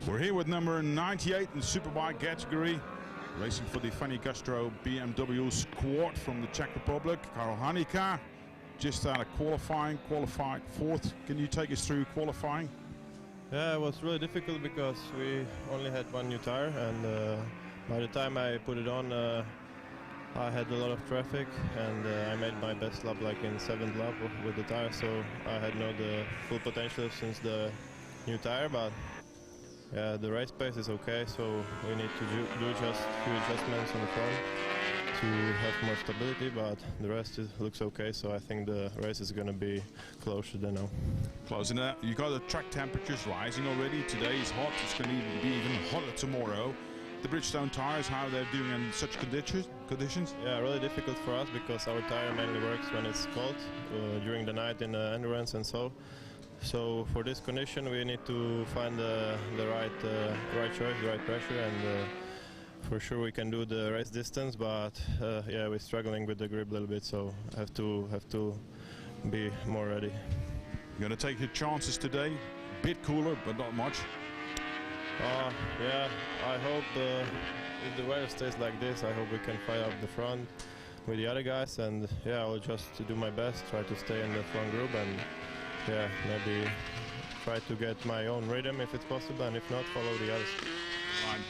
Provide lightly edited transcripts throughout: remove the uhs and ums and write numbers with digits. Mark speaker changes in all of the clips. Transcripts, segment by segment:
Speaker 1: We're here with number 98 in the Superbike category, racing for the Fanny Castro BMW squad from the Czech Republic. Karel Hanika, just out of qualified fourth. Can you take us through qualifying?
Speaker 2: Yeah, it was really difficult because we only had one new tire, and by the time I put it on, I had a lot of traffic, and I made my best lap like in 7th lap with the tire, so I had not the full potential since the new tire, but yeah, the race pace is okay, so we need to do just few adjustments on the front to have more stability, but the rest looks okay, so I think the race is going to be closer than now.
Speaker 1: Closing it. You got the track temperatures rising already. Today is hot. It's going to be even hotter tomorrow. The Bridgestone tires, how they're doing in such conditions?
Speaker 2: Yeah, really difficult for us because our tire mainly works when it's cold during the night in endurance and so. So for this condition, we need to find the right choice, the right pressure, and for sure we can do the race distance. But yeah, we're struggling with the grip a little bit, so have to be more ready.
Speaker 1: You're going to take your chances today. Bit cooler, but not much.
Speaker 2: Yeah, I hope if the weather stays like this, I hope we can fight up the front with the other guys, and yeah, I'll just do my best, try to stay in the front group, and yeah, maybe try to get my own rhythm if it's possible, and if not, follow the others.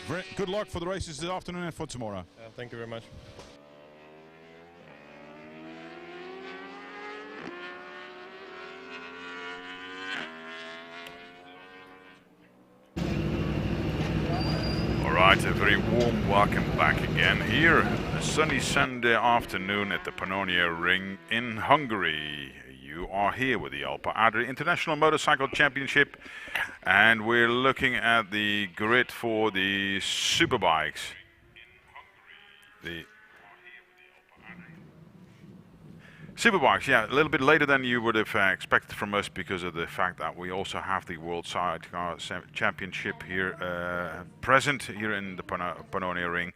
Speaker 1: Right. Good luck for the races this afternoon and for tomorrow.
Speaker 2: Thank you very much.
Speaker 3: Alright, a very warm welcome back again here, a sunny Sunday afternoon at the Pannonia Ring in Hungary. You are here with the Alpe Adria International Motorcycle Championship, and we're looking at the grid for the superbikes. The superbikes, yeah, a little bit later than you would have expected from us because of the fact that we also have the World Sidecar Championship here present here in the Pannonia Ring.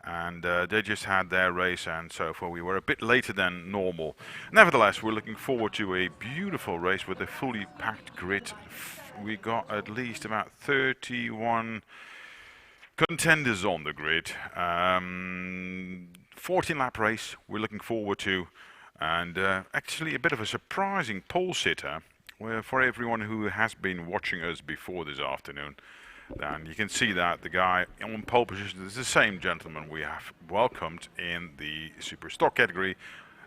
Speaker 3: And they just had their race, and so forth. We were a bit later than normal. Nevertheless, we're looking forward to a beautiful race with a fully packed grid. We got at least about 31 contenders on the grid. 14-lap race we're looking forward to, and actually a bit of a surprising pole sitter for everyone who has been watching us before this afternoon. And you can see that the guy on pole position is the same gentleman we have welcomed in the super stock category.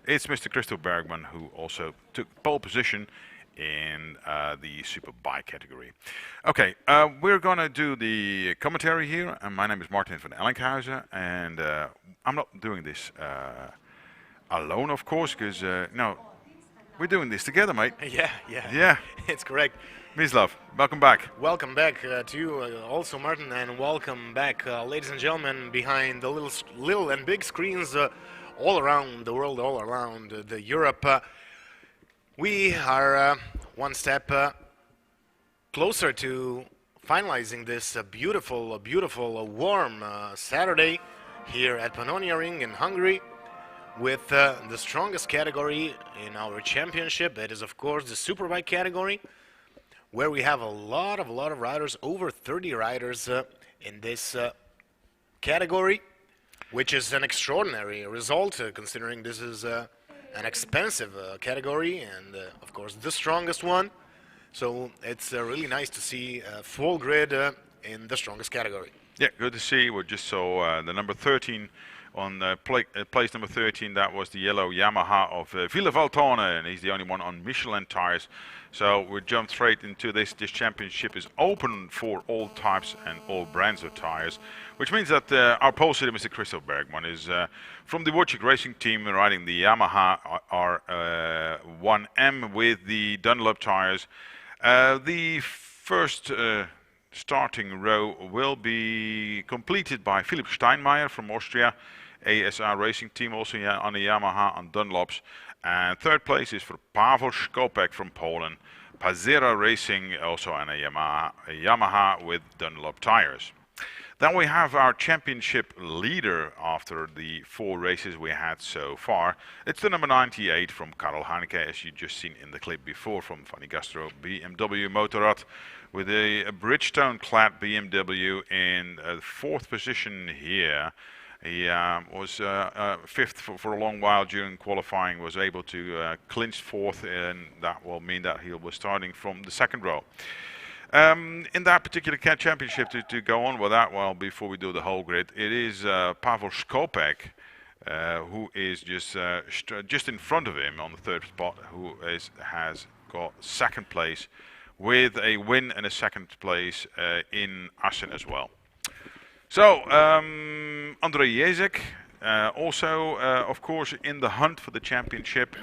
Speaker 3: It's Mr. Christoph Bergman, who also took pole position in the super bike category. Okay, we're gonna do the commentary here, and my name is Martin van Ellinkhuizen, and I'm not doing this alone, of course, because no, we're doing this together, mate.
Speaker 4: Yeah, it's correct.
Speaker 3: Mislav, welcome back.
Speaker 4: Welcome back to you also, Martin, and welcome back, ladies and gentlemen, behind the little and big screens all around the world, all around the Europe. We are one step closer to finalizing this beautiful, warm Saturday here at Pannonia Ring in Hungary, with the strongest category in our championship. It is, of course, the superbike category, where we have a lot of riders, over 30 riders in this category, which is an extraordinary result considering this is an expensive category, and of course the strongest one. So it's really nice to see a full grid in the strongest category.
Speaker 3: Yeah, good to see. We just saw the number 13 on place number 13. That was the yellow Yamaha of Ville Valtone, and he's the only one on Michelin tires. So we jumped straight into this. This championship is open for all types and all brands of tires, which means that our pole sitter, Mr. Christoph Bergman, is from the Wojcik Racing Team, riding the Yamaha R1M with the Dunlop tires. The first starting row will be completed by Philipp Steinmeier from Austria, ASR Racing Team, also on the Yamaha on Dunlops. And third place is for Pavel Skopek from Poland, Pazera Racing, also on a Yamaha with Dunlop tires. Then we have our championship leader after the 4 races we had so far. It's the number 98 from Karel Heineke, as you just seen in the clip before, from Fanny Gastro BMW Motorrad, with a Bridgestone-clad BMW in 4th position here. He was 5th for a long while during qualifying, was able to clinch 4th, and that will mean that he was starting from the 2nd row. In that particular championship, to go on with that, well, before we do the whole grid, it is Pavel Skopek, who is just in front of him on the 3rd spot, who has got 2nd place with a win and a 2nd place in Assen as well. So, Andrej Jezek, also, of course, in the hunt for the championship,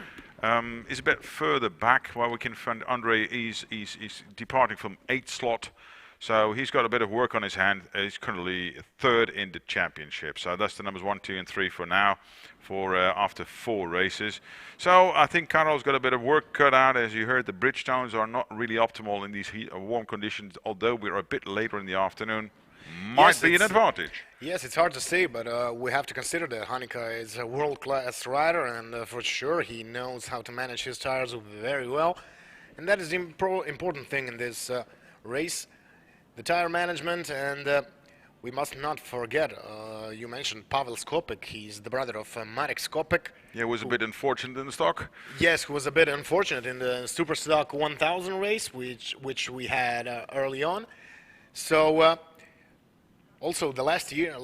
Speaker 3: is a bit further back where we can find Andrej. He's departing from 8th slot, so he's got a bit of work on his hand. He's currently 3rd in the championship, so that's the numbers 1, 2, and 3 for now, for after 4 races. So I think Karel's got a bit of work cut out. As you heard, the Bridgestones are not really optimal in these warm conditions, although we're a bit later in the afternoon. Might be an advantage.
Speaker 4: Yes, it's hard to say, but we have to consider that Heineke is a world-class rider, and for sure he knows how to manage his tires very well. And that is the important thing in this race, the tire management. And we must not forget, you mentioned Pavel Skopek. He's the brother of Marek Skopek.
Speaker 3: Yeah, was a bit unfortunate in the stock.
Speaker 4: Yes, who was a bit unfortunate in the Super Stock 1000 race, which we had early on. So. Also, the last year,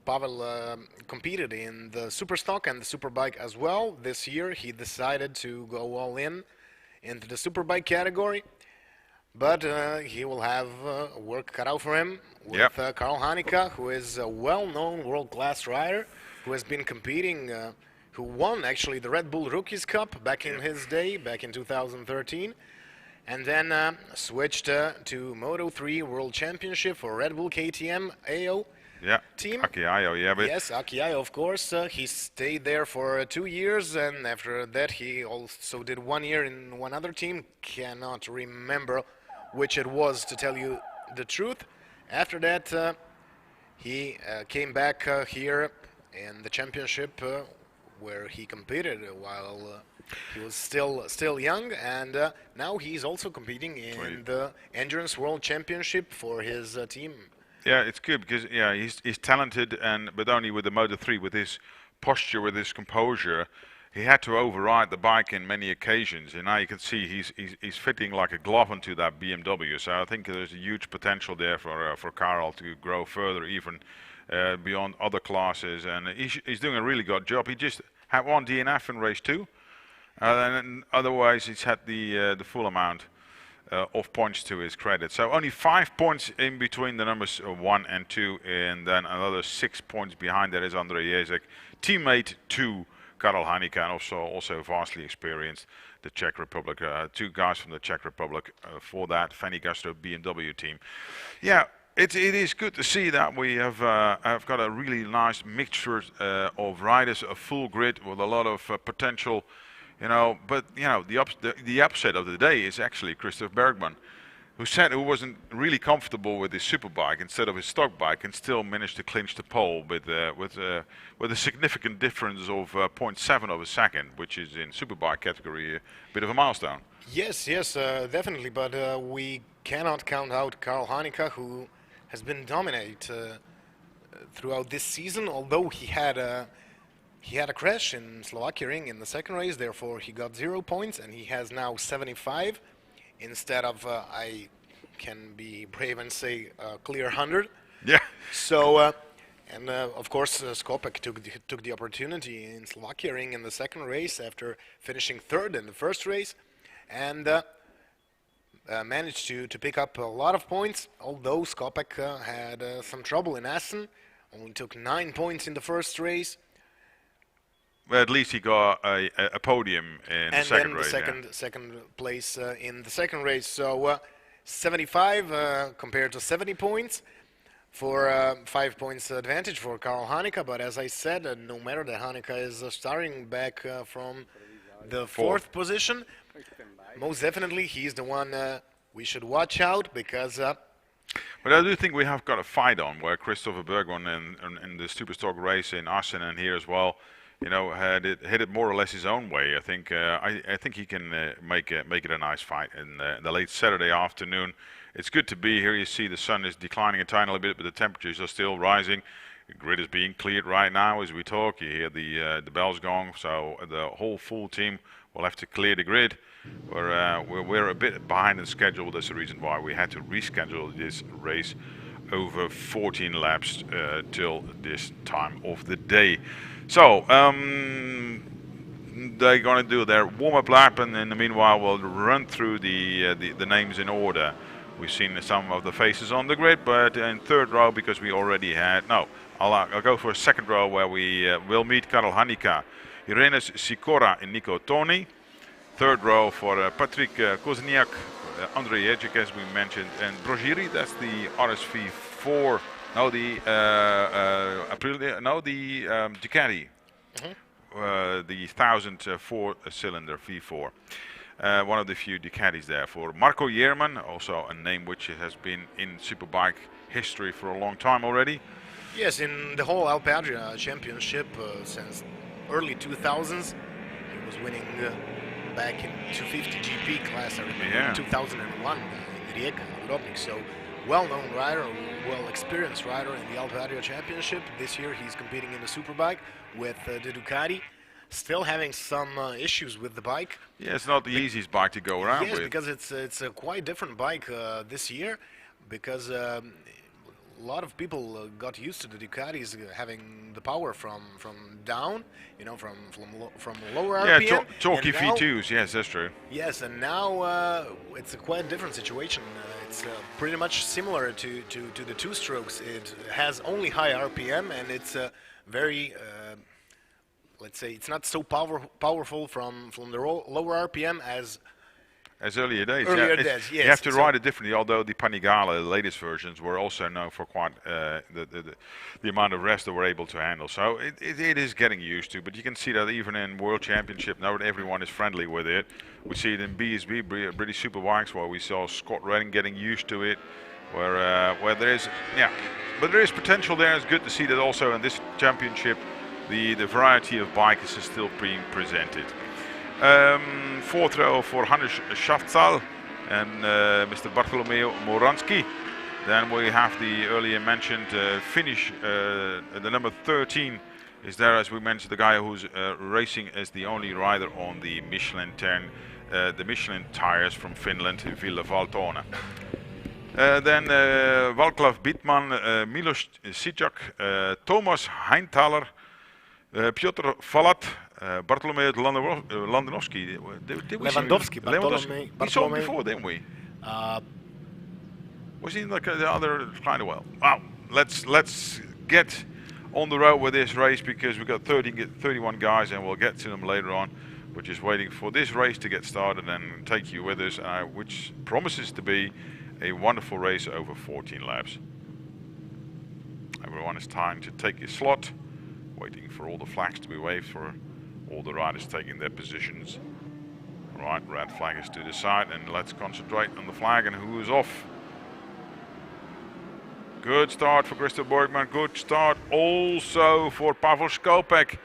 Speaker 4: Pavel competed in the Superstock and the Superbike as well. This year, he decided to go all in into the Superbike category, but he will have work cut out for him with Karel Heineke, who is a well-known world-class rider, who has been competing, who won actually the Red Bull Rookies Cup back in his day, back in 2013. And then switched to Moto3 World Championship for Red Bull KTM AO team.
Speaker 3: Aki Ajo, yeah. But
Speaker 4: yes, Aki Ajo, of course. He stayed there for 2 years, and after that he also did 1 year in one other team. Cannot remember which it was, to tell you the truth. After that, he came back here in the championship where he competed while he was still young, and now he's also competing in the Endurance World Championship for his team.
Speaker 3: Yeah, it's good because he's talented, but only with the Moto3, with his posture, with his composure, he had to override the bike in many occasions, and now you can see he's fitting like a glove onto that BMW. So I think there's a huge potential there for Karel to grow further, even beyond other classes, and he's doing a really good job. He just had 1 DNF in race 2. And otherwise, he's had the full amount of points to his credit. So only 5 points in between the numbers 1 and 2, and then another 6 points behind that is Andrej Jezek, teammate to Karel Heineke, and also vastly experienced, the Czech Republic. 2 guys from the Czech Republic for that Fanny Gastro BMW team. Yeah. It is good to see that we have got a really nice mixture of riders, a full grid with a lot of potential. But the upset of the day is actually Christoph Bergman, who wasn't really comfortable with his superbike instead of his stock bike, and still managed to clinch the pole with a significant difference of 0.7 of a second, which is in superbike category a bit of a milestone.
Speaker 4: Yes, definitely. But we cannot count out Karel Heineke, who has been dominant throughout this season, although he had a crash in Slovakia Ring in the 2nd race, therefore he got 0 points, and he has now 75 instead of, I can be brave and say, a clear 100.
Speaker 3: Yeah.
Speaker 4: So, of course, Skopek took the opportunity in Slovakia Ring in the 2nd race after finishing 3rd in the 1st race, and managed to pick up a lot of points, although Skopek had some trouble in Assen, only took 9 points in the 1st race.
Speaker 3: Well, at least he got a podium in the 2nd race.
Speaker 4: And then second place in the 2nd race. So 75 compared to 70 points for 5 points advantage for Karel Heineke. But as I said, no matter that Heineke is starting back from the 4th position, most definitely he's the one we should watch out, because
Speaker 3: But I do think we have got a fight on where Christopher Bergman in the Superstock race in Assen and here as well, you know, hit it more or less his own way. I think I think he can make it a nice fight in the late Saturday afternoon. It's good to be here. You see the sun is declining a tiny little bit, but the temperatures are still rising. The grid is being cleared right now as we talk. You hear the bells going, so the whole full team will have to clear the grid. We're a bit behind in schedule. That's the reason why we had to reschedule this race over 14 laps till this time of the day. So they're going to do their warm-up lap, and in the meanwhile we'll run through the names in order. We've seen some of the faces on the grid, but in third row, because we already had I'll go for a second row where we will meet Karel Hanika, Irenes Sikora and Nico Toni. Third row for Patrick Kozniak, Andrei Jejek, as we mentioned, and Brogiri. That's the RSV4. No, the Aprilia. No, the Ducati. The 1004-cylinder V4. One of the few Ducatis there for Marco Jerman, also a name which has been in Superbike history for a long time already.
Speaker 4: Yes, in the whole Alpe Adria championship since early 2000s, he was winning back in 250 GP class. I remember in 2001 in Rijeka, Dubrovnik. So well-known rider, well-experienced rider in the Alpe Adria championship. This year he's competing in the Superbike with the Ducati. Still having some issues with the bike.
Speaker 3: Yeah, it's not the easiest bike to go around with.
Speaker 4: Yes, because it's a quite different bike this year, because a lot of people got used to the Ducatis having the power from down, you know, from lower RPM.
Speaker 3: Yeah, talky V2s. Yes, that's true.
Speaker 4: Yes, and now it's a quite different situation. It's pretty much similar to the two strokes. It has only high RPM, and it's very let's say it's not so powerful from the lower RPM as
Speaker 3: earlier days.
Speaker 4: Yes.
Speaker 3: You have to ride it differently, although the Panigale, the latest versions, were also known for quite the amount of rest they were able to handle. So it is getting used to, but you can see that even in World Championship, now everyone is friendly with it. We see it in BSB, British Superbikes, where we saw Scott Redding getting used to it, where there is, but there is potential there. It's good to see that also in this championship, the variety of bikes is still being presented. Fourth row for Hannes Schaftzal and Mr. Bartolomeo Moransky. Then we have the earlier mentioned finish. The number 13 is there, as we mentioned, the guy who's racing as the only rider on the Michelin 10, the Michelin tires from Finland, Ville Valtona. Then Wacław Bittmann, Milos Sijak, Thomas Heintaler, Piotr Falat, Bartolomeo Landowski.
Speaker 4: Lewandowski.
Speaker 3: We saw him before, didn't we? Was he in the other kind of well? Wow, let's get on the road with this race, because we've got 31 guys, and we'll get to them later on. We're just waiting for this race to get started and take you with us, which promises to be a wonderful race over 14 laps. Everyone is trying to take his slot, waiting for all the flags to be waved for all the riders taking their positions. Right, red flag is to the side, and let's concentrate on the flag and who is off. Good start for Christoph Bergman, good start also for Pavel Skopek.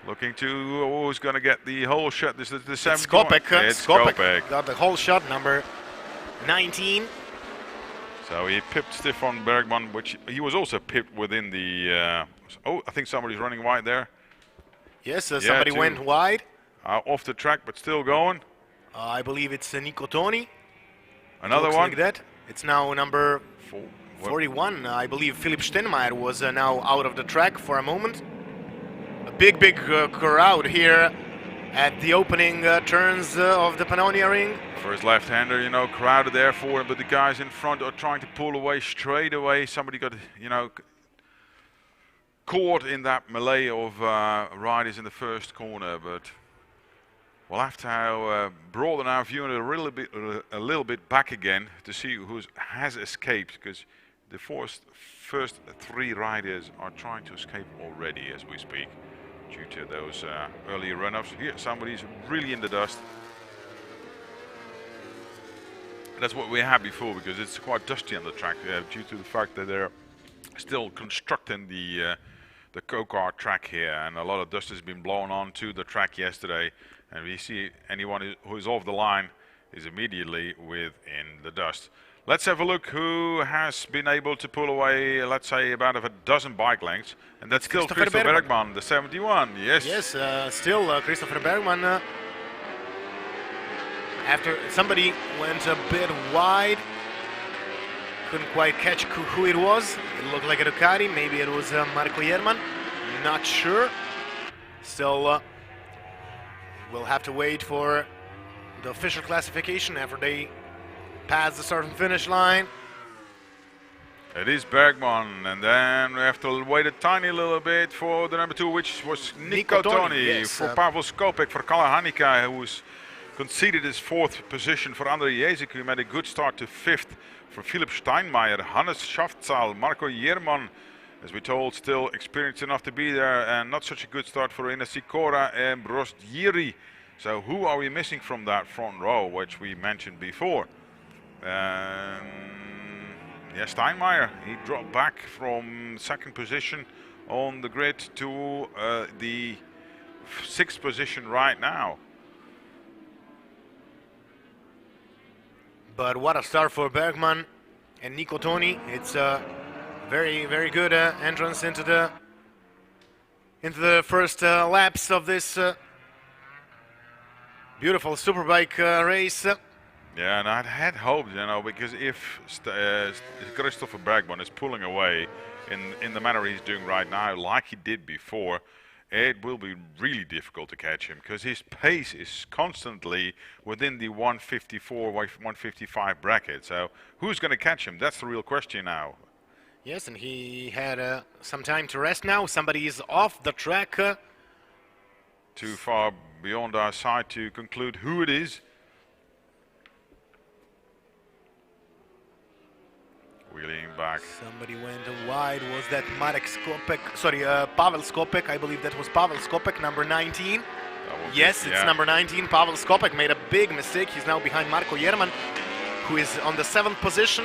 Speaker 3: Looking to who's going to get the whole shot. This is the 7th.
Speaker 4: Skopek got the whole shot, number 19.
Speaker 3: So he pipped Stefan Bergman, which he was also pipped within the... I think somebody's running wide there.
Speaker 4: Yes, somebody went wide.
Speaker 3: Off the track, but still going.
Speaker 4: I believe it's Nico Toni.
Speaker 3: Another one.
Speaker 4: Like that. It's now number 41. I believe Philipp Stenmeier was now out of the track for a moment. A big crowd here at the opening turns of the Pannonia Ring.
Speaker 3: First left-hander, you know, crowded there for him, but the guys in front are trying to pull away straight away. Somebody got, you know, caught in that melee of riders in the first corner, but we'll have to broaden our view a little bit back again to see who has escaped, because the first 3 riders are trying to escape already as we speak due to those earlier run-ups. Here somebody's really in the dust. That's what we had before, because it's quite dusty on the track due to the fact that they're still constructing the go-kart track here, and a lot of dust has been blown onto the track yesterday, and we see anyone who is off the line is immediately within the dust. Let's have a look who has been able to pull away, let's say, about a dozen bike lengths, and that's still Christopher Bergman, the 71. Yes.
Speaker 4: Yes, still Christopher Bergman. After somebody went a bit wide, couldn't quite catch who it was. It looked like a Ducati, maybe it was Marco Jerman, not sure. Still, we'll have to wait for the official classification after they pass the start and finish line.
Speaker 3: It is Bergman, and then we have to wait a tiny little bit for the number 2, which was Nico Toni,
Speaker 4: yes,
Speaker 3: for Pavel Skopek, for Kalle Hanika, who was conceded his 4th position, for Andrei Jezik, who made a good start to 5th, for Philipp Steinmeier, Hannes Schaftzal, Marco Jerman, as we told, still experienced enough to be there, and not such a good start for Ina Sikora and Brost Jiri. So who are we missing from that front row, which we mentioned before? Yeah, Steinmeier, he dropped back from 2nd position on the grid to the 6th position right now.
Speaker 4: But what a start for Bergman and Nico Toni. It's a very, very good entrance into the first laps of this beautiful superbike race.
Speaker 3: Yeah, and I had hoped, because if Christopher Bergman is pulling away in the manner he's doing right now, like he did before, it will be really difficult to catch him, because his pace is constantly within the 154, 155 bracket. So who's going to catch him? That's the real question now.
Speaker 4: Yes, and he had some time to rest now. Somebody is off the track.
Speaker 3: Too far beyond our sight to conclude who it is. Wheeling back.
Speaker 4: Somebody went wide. Was that Marek Skopek? Sorry, Pavel Skopek. I believe that was Pavel Skopek, number 19. Yes, it's number 19. Pavel Skopek made a big mistake. He's now behind Marco Jerman, who is on the 7th position.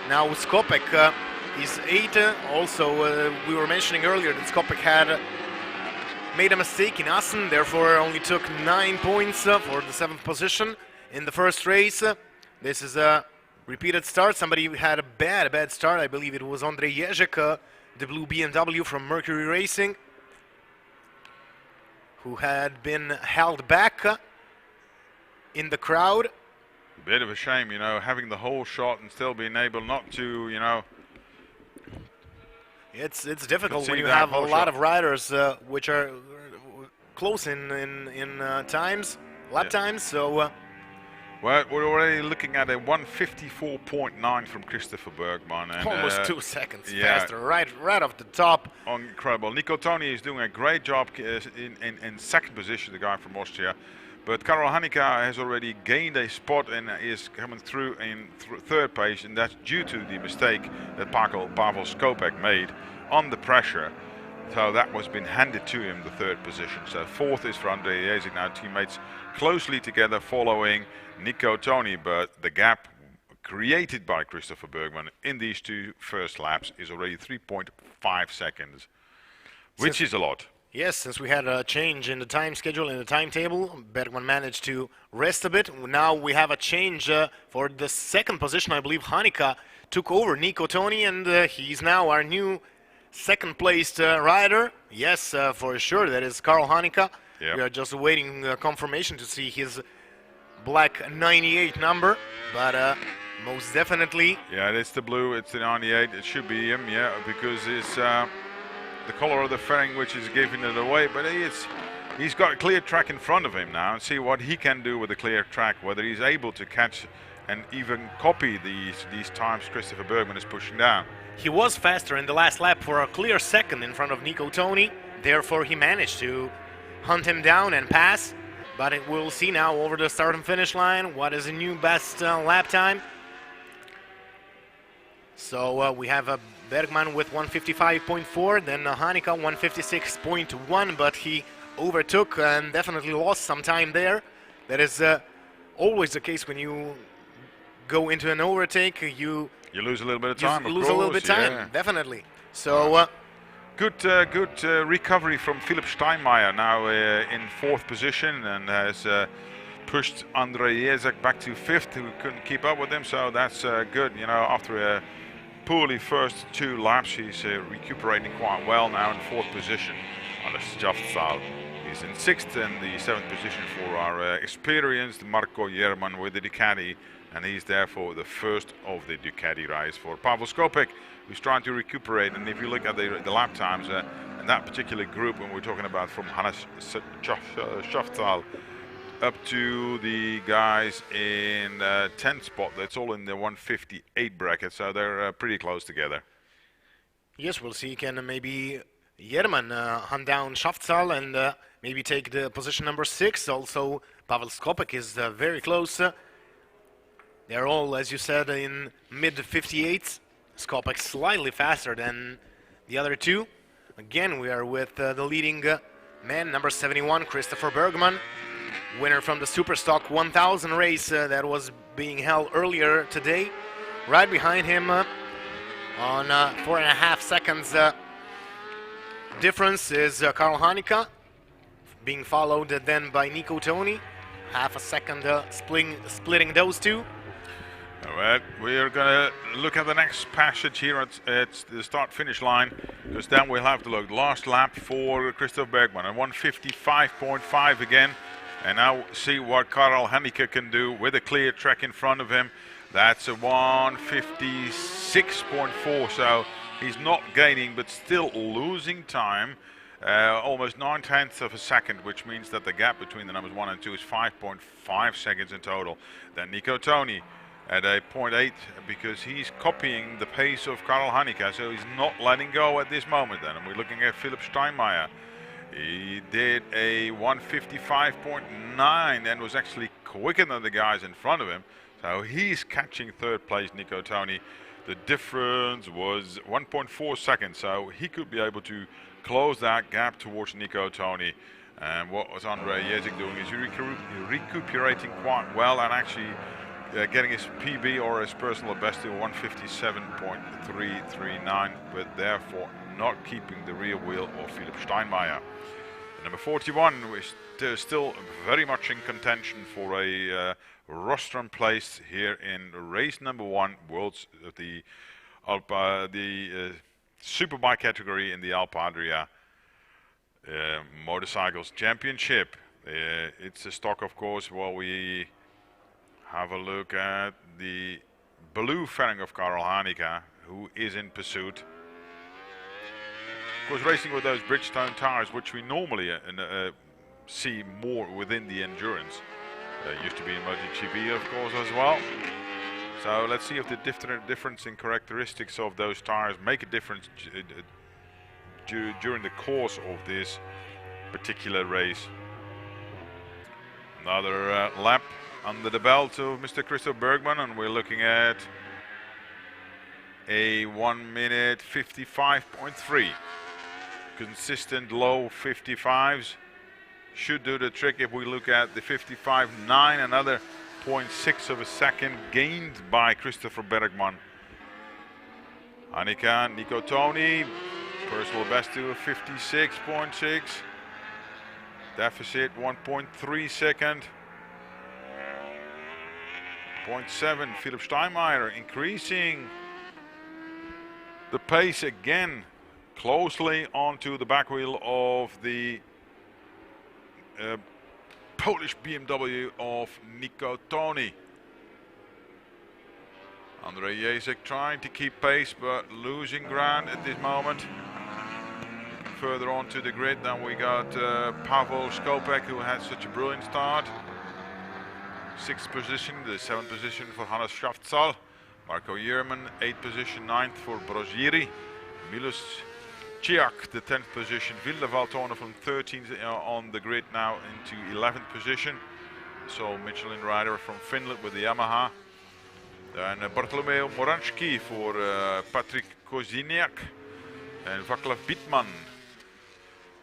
Speaker 4: Now Skopek is 8th. Also, we were mentioning earlier that Skopek had made a mistake in Assen, therefore only took 9 points for the 7th position in the first race. This is a repeated start. Somebody had a bad start. I believe it was Andrei Jezik, the blue BMW from Mercury Racing, who had been held back in the crowd.
Speaker 3: A bit of a shame, having the whole shot and still being able not to,
Speaker 4: It's difficult when you have a lot of riders which are close in times, lap times. So.
Speaker 3: Well, we're already looking at a 154.9 from Christopher Bergman. And,
Speaker 4: almost 2 seconds faster, right off the top.
Speaker 3: Incredible. Nico Toni is doing a great job in 2nd position, the guy from Austria. But Karol Hanika has already gained a spot and is coming through in 3rd place, and that's due to the mistake that Pavel Skopek made on the pressure. So that was been handed to him, the 3rd position. So 4th is for Andrei Jezik. Now teammates closely together following Nico Toni, but the gap created by Christopher Bergman in these 2 first laps is already 3.5 seconds, which is a lot.
Speaker 4: Yes, since we had a change in the time schedule, in the timetable, Bergman managed to rest a bit. Now we have a change for the 2nd position. I believe Hanika took over Nico Toni, and he's now our new 2nd placed rider. Yes, for sure, that is Karol Hanika. Yep. We are just awaiting confirmation to see his black 98 number, but most definitely.
Speaker 3: Yeah, it's the blue, it's the 98. It should be him, yeah, because it's the color of the fairing which is giving it away. But he's got a clear track in front of him now, and see what he can do with a clear track. Whether he's able to catch and even copy these times Christopher Bergman is pushing down.
Speaker 4: He was faster in the last lap for a clear 2nd in front of Nico Toni. Therefore, he managed to hunt him down and pass. But we'll see now over the start and finish line what is a new best lap time. So we have Bergman with 155.4, then Hanika 156.1, but he overtook and definitely lost some time there. That is always the case when you go into an overtake, you
Speaker 3: lose a little bit of time.
Speaker 4: lose a little bit of time,
Speaker 3: yeah.
Speaker 4: definitely. So
Speaker 3: Good recovery from Philipp Steinmeier, now in 4th position, and has pushed Andrei Jezek back to 5th, who couldn't keep up with him. So that's good. You know, after a poorly first 2 laps, he's recuperating quite well now in 4th position. Anders Schaftsal is in 6th, and the 7th position for our experienced Marco Jerman with the Ducati, and he's therefore the first of the Ducati riders for Pavel Skopek, who's trying to recuperate. And if you look at the lap times in that particular group, when we're talking about from Hannes Schaftsal up to the guys in 10th spot, that's all in the 158 bracket, so they're pretty close together.
Speaker 4: yes, we'll see. Can maybe Jerman hunt down Schaftsal and maybe take the position number 6. Also, Pavel Skopek is very close. They're all, as you said, in mid-58s. Skopek slightly faster than the other 2. Again, we are with the leading man, number 71, Christopher Bergman, winner from the Superstock 1000 race that was being held earlier today. Right behind him on 4.5 seconds difference is Karl Hanika, being followed then by Nico Toni. Half a second splitting those 2.
Speaker 3: All right, we're going to look at the next passage here at the start-finish line, because then we'll have to look. Last lap for Christoph Bergman, and 155.5 again. And now see what Karl Hanika can do with a clear track in front of him. That's a 156.4, so he's not gaining, but still losing time. Almost 9/10 of a second, which means that the gap between the numbers 1 and 2 is 5.5 seconds in total. Then Nico Toni at a 0.8, because he's copying the pace of Karl Hanika, so he's not letting go at this moment then. And we're looking at Philipp Steinmeier. He did a 155.9 and was actually quicker than the guys in front of him. So he's catching 3rd place, Nico Toni. The difference was 1.4 seconds, so he could be able to close that gap towards Nico Toni. And what was Andrei Jezek doing is recuperating quite well and actually getting his PB or his personal best to 157.339, but therefore not keeping the rear wheel of Philipp Steinmeier. Number 41 is still very much in contention for a rostrum place here in race number 1, Worlds of the Superbike category in the Alpe Adria Motorcycles Championship. It's a stock, of course, while we have a look at the blue fairing of Karl Hanika, who is in pursuit. Of course, racing with those Bridgestone tires, which we normally see more within the endurance. Used to be in MotoGP, of course, as well. So let's see if the difference in characteristics of those tires make a difference during the course of this particular race. Another lap under the belt of Mr. Christoph Bergman, and we're looking at a 1 minute 55.3. Consistent low 55s should do the trick. If we look at the 55.9, another 0.6 of a second gained by Christopher Bergman. Hanika, Nico Toni, personal best to a 56.6. Deficit 1.3 second. 0.7, Philipp Steinmeier increasing the pace again, closely onto the back wheel of the Polish BMW of Nico Toni. Andrei Jezek trying to keep pace but losing ground at this moment. Further on to the grid, then we got Pavel Skopek, who had such a brilliant start. 6th position, the 7th position for Hannes Schaftsal. Marco Jerman, 8th position, 9th for Brozieri. Milos Ciak, the 10th position. Vilde Valtona from 13th on the grid now into 11th position. So Michelin rider from Finland with the Yamaha. Then Bartolomeo Moranski for Patrick Koziniak. And Vaclav Bitman,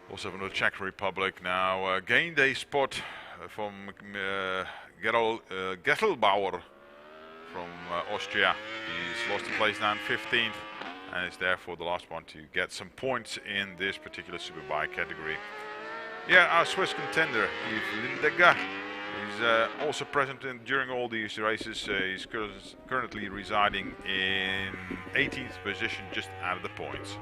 Speaker 3: also from the Czech Republic, now gained a spot from Gettelbauer from Austria. He's lost a place now in 15th and is therefore the last one to get some points in this particular Superbike category. Yeah, our Swiss contender, Yves Lindegger, is also present during all these races. He's currently residing in 18th position, just out of the points.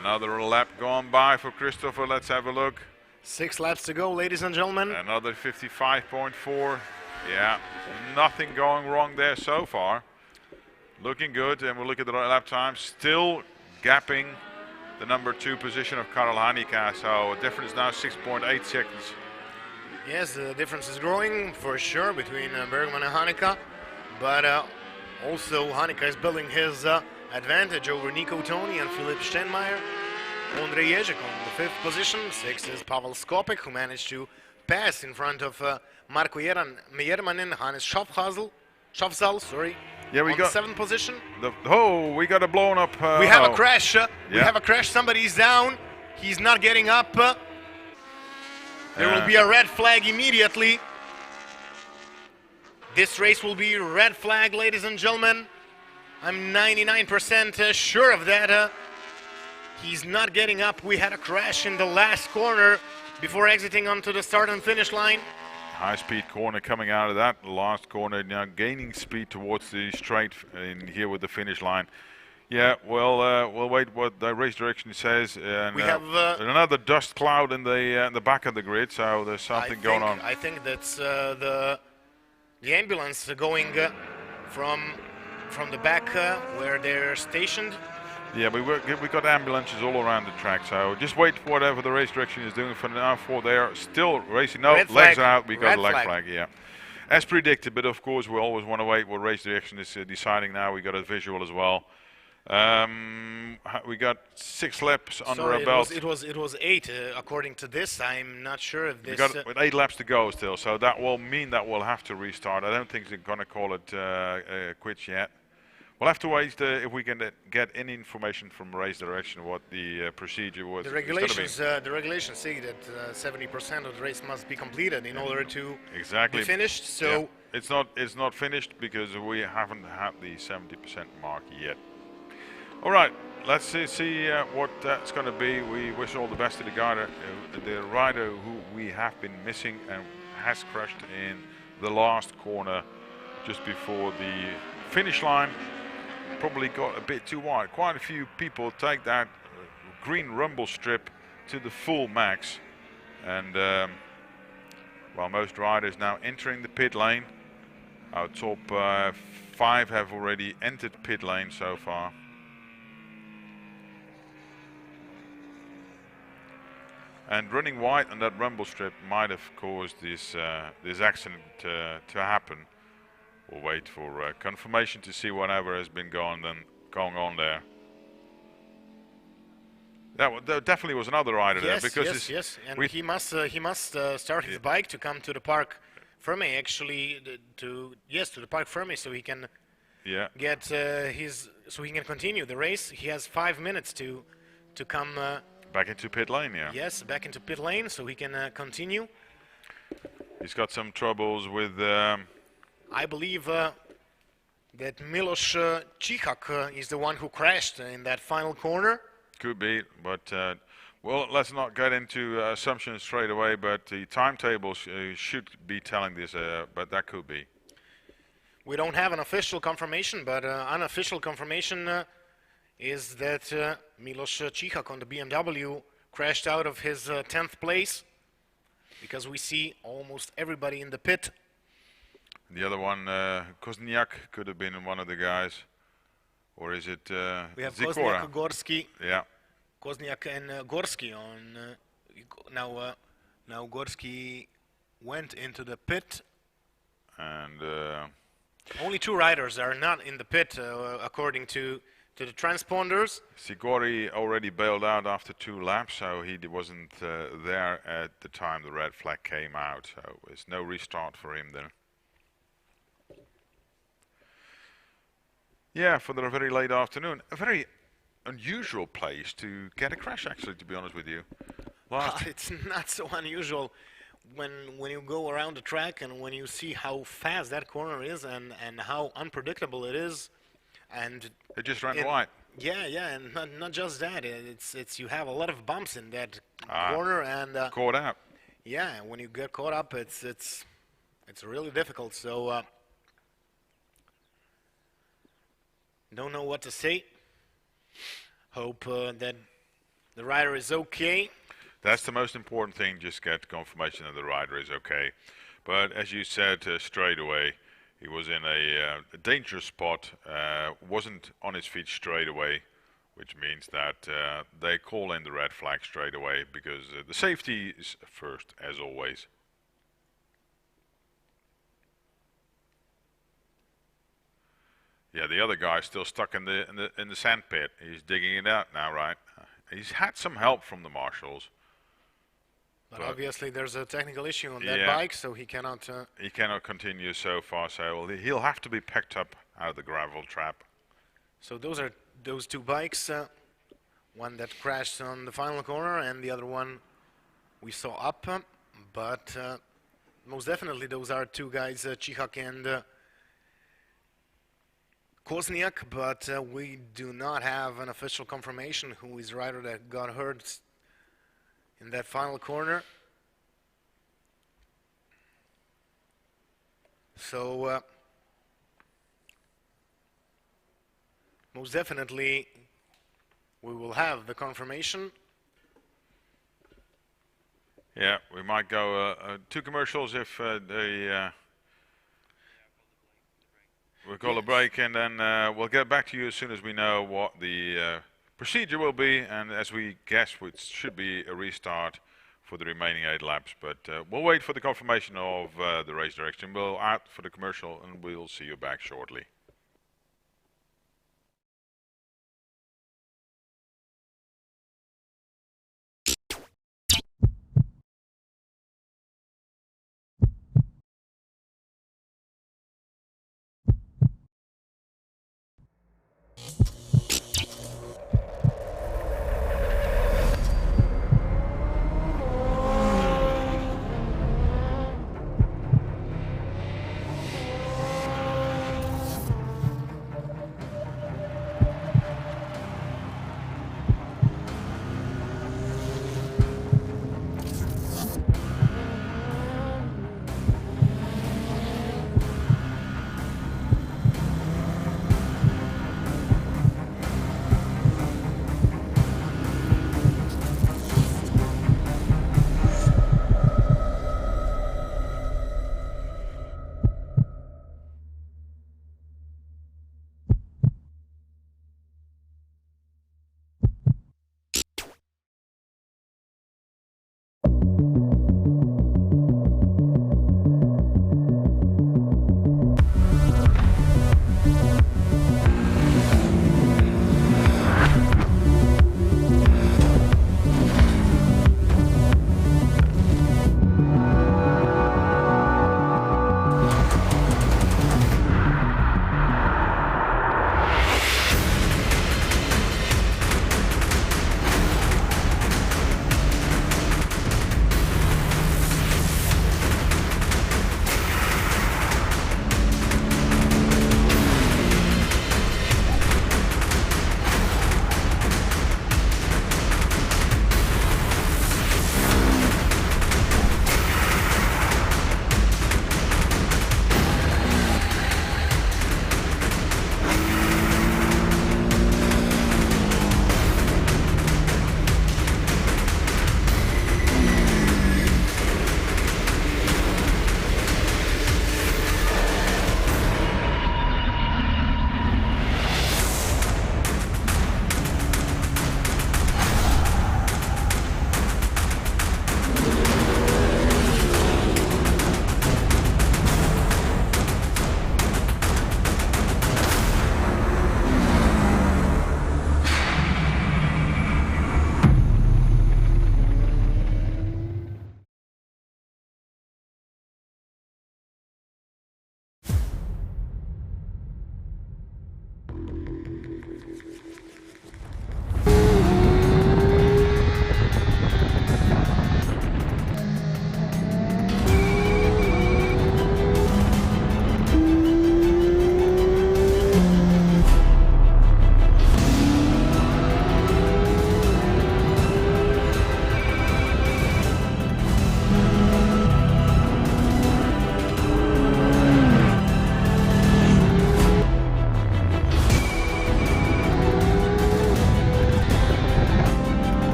Speaker 3: Another lap gone by for Christopher. Let's have a look.
Speaker 4: 6 laps to go, ladies and gentlemen.
Speaker 3: Another 55.4. Yeah, nothing going wrong there so far. Looking good, and we'll look at the lap time. Still gapping the number 2 position of Karel Hanika, so a difference now 6.8 seconds.
Speaker 4: Yes, the difference is growing for sure between Bergman and Hanika, but also Hanika is building his advantage over Nico Toni and Philipp Stenmeyer. Ondrej Ježek on the 5th position. 6th is Pavel Skopek, who managed to pass in front of Marko Jermanin, Hannes Schaffsal, sorry.
Speaker 3: Yeah, we
Speaker 4: on
Speaker 3: got
Speaker 4: the 7th position.
Speaker 3: We got a blown up.
Speaker 4: We have a crash. We have a crash. Somebody's down. He's not getting up. There will be a red flag immediately. This race will be red flag, ladies and gentlemen. I'm 99% sure of that. He's not getting up. We had a crash in the last corner before exiting onto the start and finish line.
Speaker 3: High-speed corner coming out of that last corner, now gaining speed towards the straight in here with the finish line. Yeah, well, we'll wait what the race direction says. And
Speaker 4: we have
Speaker 3: another dust cloud in the back of the grid, so there's something going on.
Speaker 4: I think that's the ambulance going from the back where they're stationed.
Speaker 3: Yeah, we got ambulances all around the track, so just wait for whatever the race direction is doing for now. For they are still racing. No, legs are out. We got a leg flag. Yeah, as predicted. But of course, we always want to wait what race direction is deciding. Now we got a visual as well. We got 6 laps under our belt.
Speaker 4: It was 8 according to this. I'm not sure if this.
Speaker 3: We got with 8 laps to go still, so that will mean that we'll have to restart. I don't think they're going to call it quits yet. We'll have to wait if we can get any information from race direction what the procedure was.
Speaker 4: The regulations say that 70% of the race must be completed in order to be finished. So
Speaker 3: yeah. It's not finished because we haven't had the 70% mark yet. All right, let's see what that's going to be. We wish all the best to the rider who we have been missing and has crashed in the last corner just before the finish line. Probably got a bit too wide. Quite a few people take that green rumble strip to the full max, and while most riders now entering the pit lane, our top 5 have already entered pit lane so far. And running wide on that rumble strip might have caused this accident to happen. We'll wait for confirmation to see whatever has been going on there. There definitely was another rider there because
Speaker 4: yes, and he must start his bike to come to the Parc Ferme actually to the Parc Ferme so he can get so he can continue the race. He has 5 minutes to come
Speaker 3: back into pit lane.
Speaker 4: Yes, back into pit lane so he can continue.
Speaker 3: He's got some troubles with.
Speaker 4: I believe that Milos Čihak is the one who crashed in that final corner.
Speaker 3: Could be, but well, let's not get into assumptions straight away. But the timetables should be telling this, but that could be.
Speaker 4: We don't have an official confirmation, but unofficial confirmation is that Milos Čihak on the BMW crashed out of his 10th place, because we see almost everybody in the pit.
Speaker 3: The other one, Kozniak, could have been one of the guys, or is it
Speaker 4: we have
Speaker 3: Zikora?
Speaker 4: Kozniak, Gorski.
Speaker 3: Yeah.
Speaker 4: Kozniak and Gorski on. Now Gorski went into the pit.
Speaker 3: And
Speaker 4: only 2 riders are not in the pit, according to the transponders.
Speaker 3: Sigori already bailed out after 2 laps, so he wasn't there at the time the red flag came out. So there's no restart for him then. Yeah, for the very late afternoon. A very unusual place to get a crash, actually, to be honest with you.
Speaker 4: It's not so unusual. when you go around the track and when you see how fast that corner is and how unpredictable it is, and
Speaker 3: It just ran wide.
Speaker 4: yeah, and not just that, it's you have a lot of bumps in that
Speaker 3: Ah.
Speaker 4: corner, and
Speaker 3: Caught out.
Speaker 4: yeah, when you get caught up, it's really difficult. So don't know what to say. Hope that the rider is okay.
Speaker 3: That's the most important thing, just get confirmation that the rider is okay. But as you said straight away, he was in a dangerous spot, wasn't on his feet straight away, which means that they call in the red flag straight away, because the safety is first, as always. Yeah, the other guy's still stuck in the sand pit. He's digging it out now, right? He's had some help from the marshals.
Speaker 4: But obviously there's a technical issue on that
Speaker 3: Yeah.
Speaker 4: bike, so he cannot.
Speaker 3: He cannot continue so far, so he'll have to be picked up out of the gravel trap.
Speaker 4: So those are those two bikes. One that crashed on the final corner, and the other one we saw up. But most definitely those are two guys, Cihak and Kosniak. But we do not have an official confirmation who is the rider that got hurt in that final corner. So most definitely we will have the confirmation.
Speaker 3: Yeah, we might go to commercials if we'll call a break, and then we'll get back to you as soon as we know what the procedure will be, and as we guess, it should be a restart for the remaining 8 laps, but we'll wait for the confirmation of the race direction. We'll out for the commercial, and we'll see you back shortly.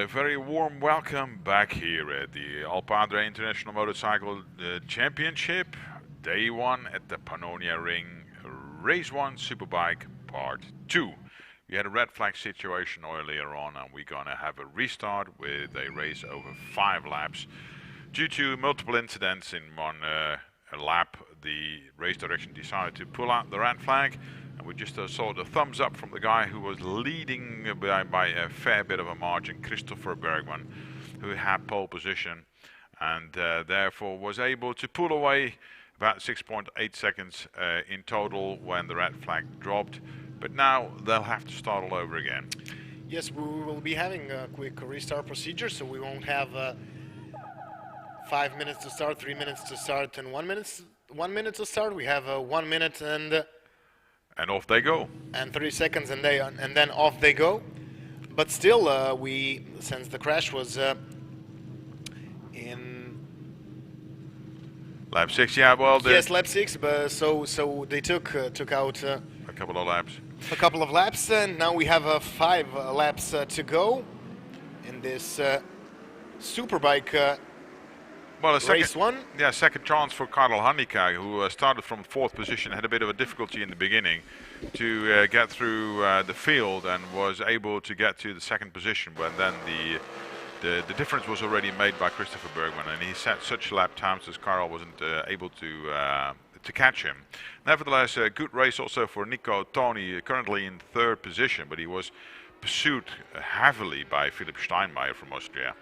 Speaker 3: a very warm welcome back here at the Alpe Adria International Motorcycle Championship, Day 1 at the Pannonia Ring, Race 1 Superbike Part 2. We had a red flag situation earlier on, and we're gonna have a restart with a race over 5 laps. Due to multiple incidents in one lap, the race direction decided to pull out the red flag. We just saw the thumbs up from the guy who was leading by a fair bit of a margin, Christopher Bergman, who had pole position and therefore was able to pull away about 6.8 seconds in total when the red flag dropped. But now they'll have to start all over again.
Speaker 4: Yes, we will be having a quick restart procedure, so we won't have 5 minutes to start, 3 minutes to start, and 1 minute to start. We have 1 minute
Speaker 3: and off they go.
Speaker 4: And 30 seconds, and then off they go. But still, since the crash was in
Speaker 3: lap 6, yeah. Well,
Speaker 4: yes, lap 6. But so they took out
Speaker 3: a couple of laps.
Speaker 4: A couple of laps, and now we have 5 laps to go in this Superbike.
Speaker 3: Well,
Speaker 4: race 1?
Speaker 3: Yeah, second chance for Karel Hanika, who started from 4th position, had a bit of a difficulty in the beginning to get through the field, and was able to get to the 2nd position when then the difference was already made by Christopher Bergman, and he set such lap times as Karel wasn't able to catch him. Nevertheless, a good race also for Nico Toni, currently in 3rd position, but he was pursued heavily by Philipp Steinmeier from Austria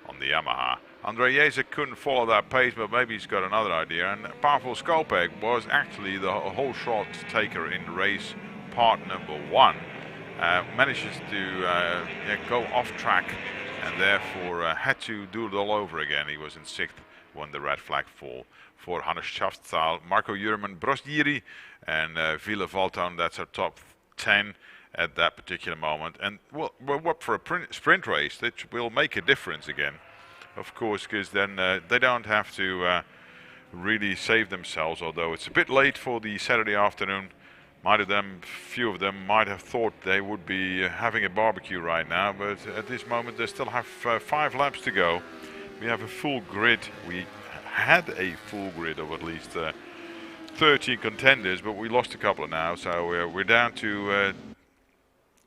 Speaker 3: on the Yamaha. Andrej Jezek couldn't follow that pace, but maybe he's got another idea. And Pavel Skopek was actually the whole shot taker in race part number 1. Manages to go off track and therefore had to do it all over again. He was in 6th when the red flag fall for Hannes Schaftstal, Marco Jurman, Brosgiri, and Ville Valton. That's our top 10 at that particular moment. And well, we're up for a sprint race that will make a difference again, of course, because then they don't have to really save themselves, although it's a bit late for the Saturday afternoon. Few of them might have thought they would be having a barbecue right now, but at this moment they still have 5 laps to go. We have a full grid. We had a full grid of at least 13 contenders, but we lost a couple now, so we're down to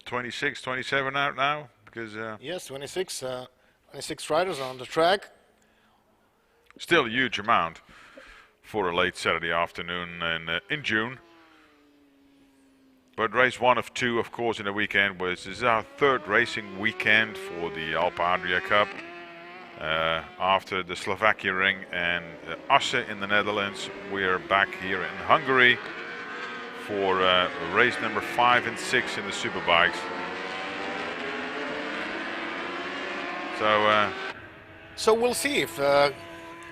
Speaker 3: 26, 27 out now, because
Speaker 4: yes, 26 riders on the track.
Speaker 3: Still a huge amount for a late Saturday afternoon in June. But race 1 of 2, of course, in the weekend is our 3rd racing weekend for the Alpe Adria Cup. After the Slovakia Ring and Assen in the Netherlands, we're back here in Hungary for race number 5 and 6 in the Superbikes.
Speaker 4: So we'll see if Karel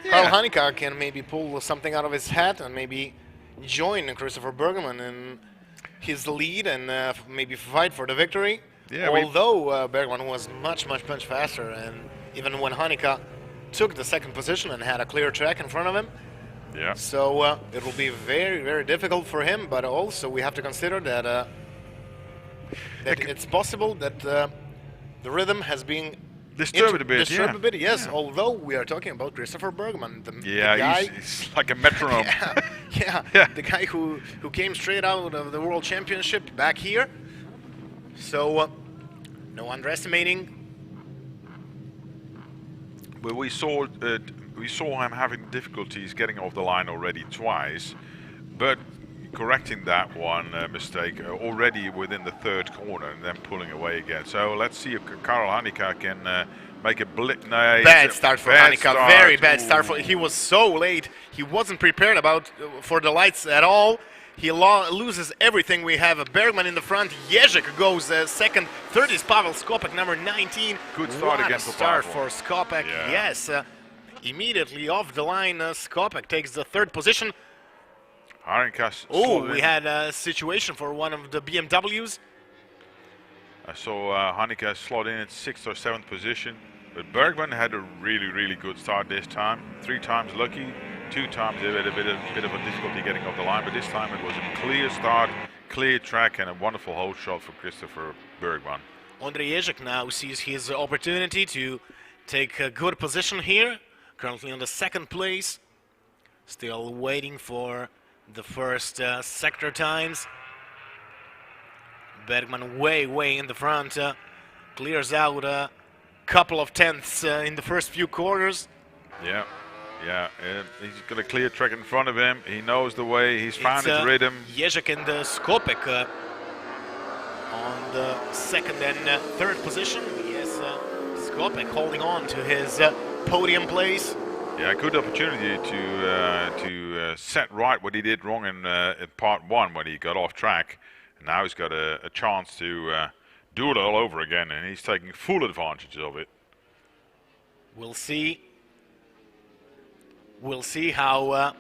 Speaker 4: Hanika can maybe pull something out of his hat and maybe join Christopher Bergman in his lead and maybe fight for the victory. Yeah, although Bergman was much faster, and even when Hanika took the 2nd position and had a clear track in front of him.
Speaker 3: Yeah.
Speaker 4: So it will be very difficult for him, but also we have to consider that it's possible that the rhythm has been
Speaker 3: disturbed a bit.
Speaker 4: Yes. Yeah. Although we are talking about Christopher Bergman, the
Speaker 3: guy, he's like a metronome.
Speaker 4: The guy who came straight out of the World Championship back here. So no underestimating.
Speaker 3: Well, we saw him having difficulties getting off the line already twice, but correcting that one mistake already within the 3rd corner and then pulling away again. So let's see if Karel Hanika can make a
Speaker 4: bad start for Hanika. Very bad start. He was so late. He wasn't prepared for the lights at all. He loses everything. We have a Bergman in the front. Jezek goes 2nd. 3rd is Pavel Skopek, number 19.
Speaker 3: Good start again for
Speaker 4: Pavel. For Skopek. Yeah. Yes. Immediately off the line, Skopek takes the 3rd position. We had a situation for one of the BMWs.
Speaker 3: I saw Hanika slot in at 6th or 7th position, but Bergman had a really good start this time. 3 times lucky, 2 times he had a bit of a difficulty getting off the line, but this time it was a clear start, clear track, and a wonderful hole shot for Christopher Bergman.
Speaker 4: Ondrej Ježek now sees his opportunity to take a good position here. Currently on the second place. Still waiting for the first sector times. Bergman way in the front. Clears out a couple of tenths in the first few quarters.
Speaker 3: Yeah, he's got a clear track in front of him. He knows the way. He's found his rhythm.
Speaker 4: Ježek and Skopek on the second and third position. Yes, Skopek holding on to his podium place.
Speaker 3: Yeah, good opportunity to set right what he did wrong in part one when he got off track. And now he's got a chance to do it all over again, and he's taking full advantage of it.
Speaker 4: We'll see. We'll see how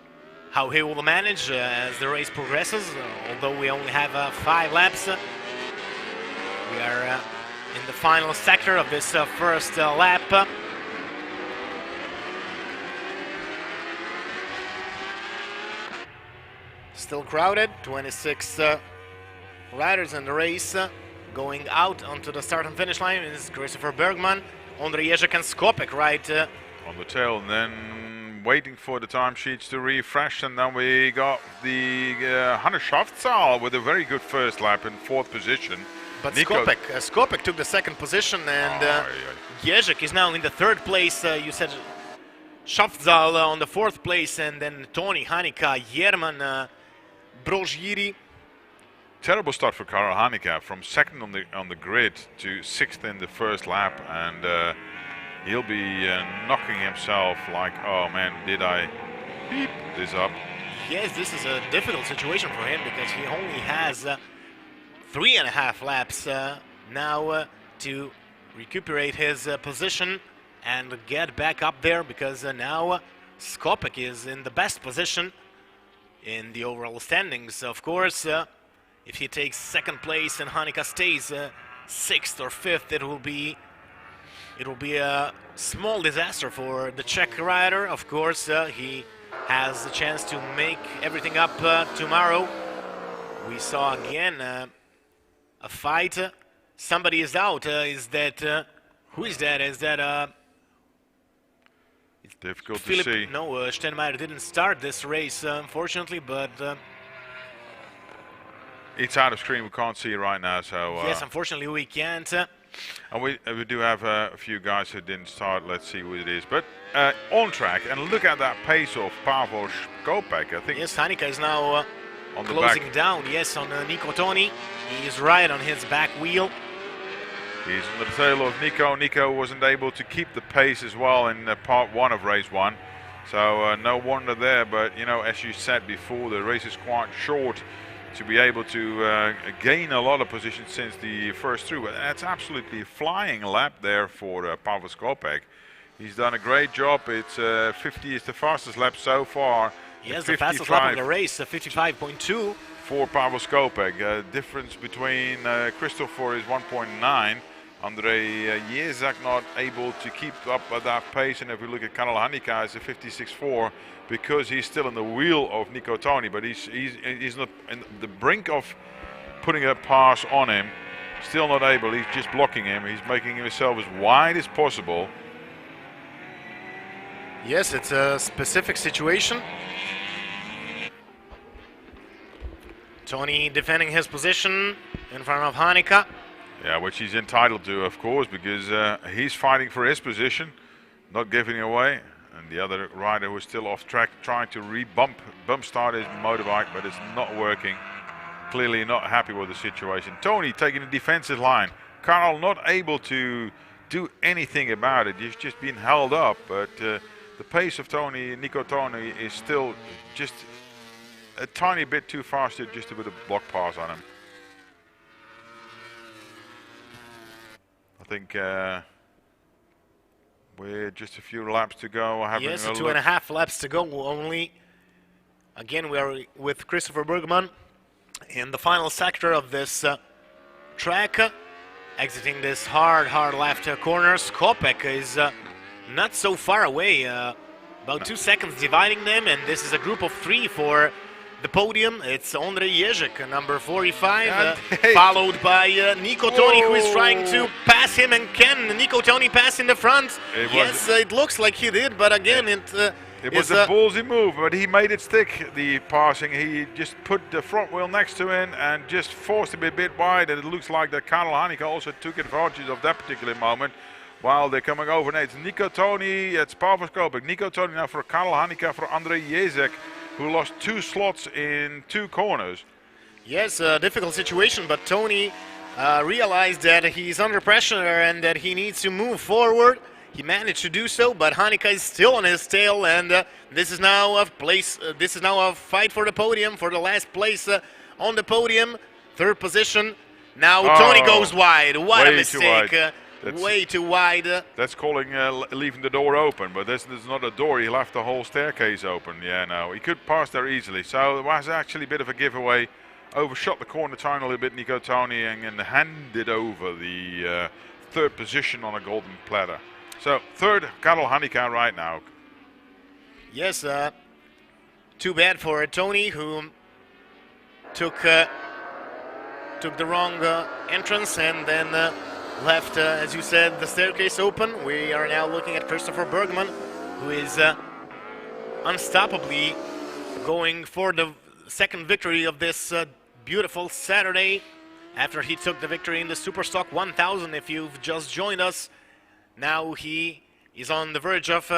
Speaker 4: he will manage as the race progresses. Although we only have 5 laps, we are in the final sector of this first lap. Still crowded. 26 riders in the race. Going out onto the start and finish line is Christopher Bergman, Ondrej Ježek and Skopek right
Speaker 3: on the tail, and then waiting for the timesheets to refresh, and then we got the Hannes Schafzahl with a very good first lap in 4th position.
Speaker 4: But Skopek took the 2nd position, and Ježek is now in the 3rd place. You said Schafzahl on the 4th place, and then Toni, Hanika, Jerman, Brožiri.
Speaker 3: Terrible start for Karel Hanika, from 2nd on the grid to 6th in the first lap, and he'll be knocking himself like, oh man, did I beep this up?
Speaker 4: Yes, this is a difficult situation for him because he only has 3.5 laps now to recuperate his position and get back up there, because now Skopek is in the best position in the overall standings. Of course, if he takes 2nd place and Hanika stays 6th or 5th, it will be a small disaster for the Czech rider. Of course, he has a chance to make everything up tomorrow. We saw again a fight. Somebody is out. Is that who is that? Is that
Speaker 3: it's difficult
Speaker 4: Philip?
Speaker 3: To see.
Speaker 4: No, Stenmeier didn't start this race, unfortunately, but.
Speaker 3: It's out of screen, we can't see it right now, so...
Speaker 4: yes, unfortunately we can't.
Speaker 3: And we do have a few guys who didn't start, let's see who it is. But on track, and look at that pace of Pavel Skopek, I think...
Speaker 4: Yes, Hanika is now
Speaker 3: on
Speaker 4: closing down, yes, on Nico Toni. He is right on his back wheel.
Speaker 3: He's on the tail of Nico. Nico wasn't able to keep the pace as well in part 1 of race 1. So no wonder there, but, you know, as you said before, the race is quite short to be able to gain a lot of position since the first through. That's absolutely flying lap there for Pavel Skopek. He's done a great job. It's 50 is the fastest lap so far.
Speaker 4: Yes, the fastest lap of the race, 55.2.
Speaker 3: For Pavel Skopek. Difference between Christopher is 1.9. Ondrej Ježek not able to keep up at that pace, and if we look at Karel Hanika, it's a 56.4 because he's still in the wheel of Nico Toni, but he's not in the brink of putting a pass on him. Still not able. He's just blocking him. He's making himself as wide as possible.
Speaker 4: Yes, it's a specific situation. Toni defending his position in front of Hanika.
Speaker 3: Yeah, which he's entitled to, of course, because he's fighting for his position, not giving away. And the other rider was still off track, trying to bump start his motorbike, but it's not working. Clearly not happy with the situation. Toni taking the defensive line. Karel not able to do anything about it. He's just been held up, but the pace of Nico Toni is still just a tiny bit too fast, just a bit of block pass on him. I think we're just a few laps to go.
Speaker 4: Yes, 2.5 laps to go only. Again, we are with Christopher Bergman in the final sector of this track. Exiting this hard left corner. Skopek is not so far away. About 2 seconds dividing them, and this is a group of 3 for the podium, it's Ondrej Ježek, number 45,
Speaker 3: And hey.
Speaker 4: followed by Nico Toni, who is trying to pass him. And can Nico Toni pass in the front? Yes, it looks like he did, but again,
Speaker 3: it was a ballsy move, but he made it stick, the passing. He just put the front wheel next to him and just forced him a bit wide, and it looks like that Karel Hanika also took advantage of that particular moment while they're coming over. Now it's Nico Toni, it's Pavel Skopik. Nico Toni now for Karel Hanika for Ondrej Ježek, who lost 2 slots in 2 corners.
Speaker 4: Yes, a difficult situation, but Toni realized that he's under pressure and that he needs to move forward. He managed to do so, but Hanika is still on his tail, and this is now a fight for the podium, for the last place on the podium, 3rd position. Now Toni goes wide. What a mistake! Way too wide.
Speaker 3: That's calling leaving the door open, but this is not a door. He left the whole staircase open. Yeah, no, he could pass there easily. So it was actually a bit of a giveaway. Overshot the corner tiny a little bit, Nico Toni, and handed over the 3rd position on a golden platter. So 3rd, Karel Hanika right now.
Speaker 4: Yes, too bad for Toni, who took the wrong entrance and then left, as you said, the staircase open. We are now looking at Christopher Bergman, who is unstoppably going for the 2nd victory of this beautiful Saturday, after he took the victory in the Superstock 1000. If you've just joined us, now he is on the verge of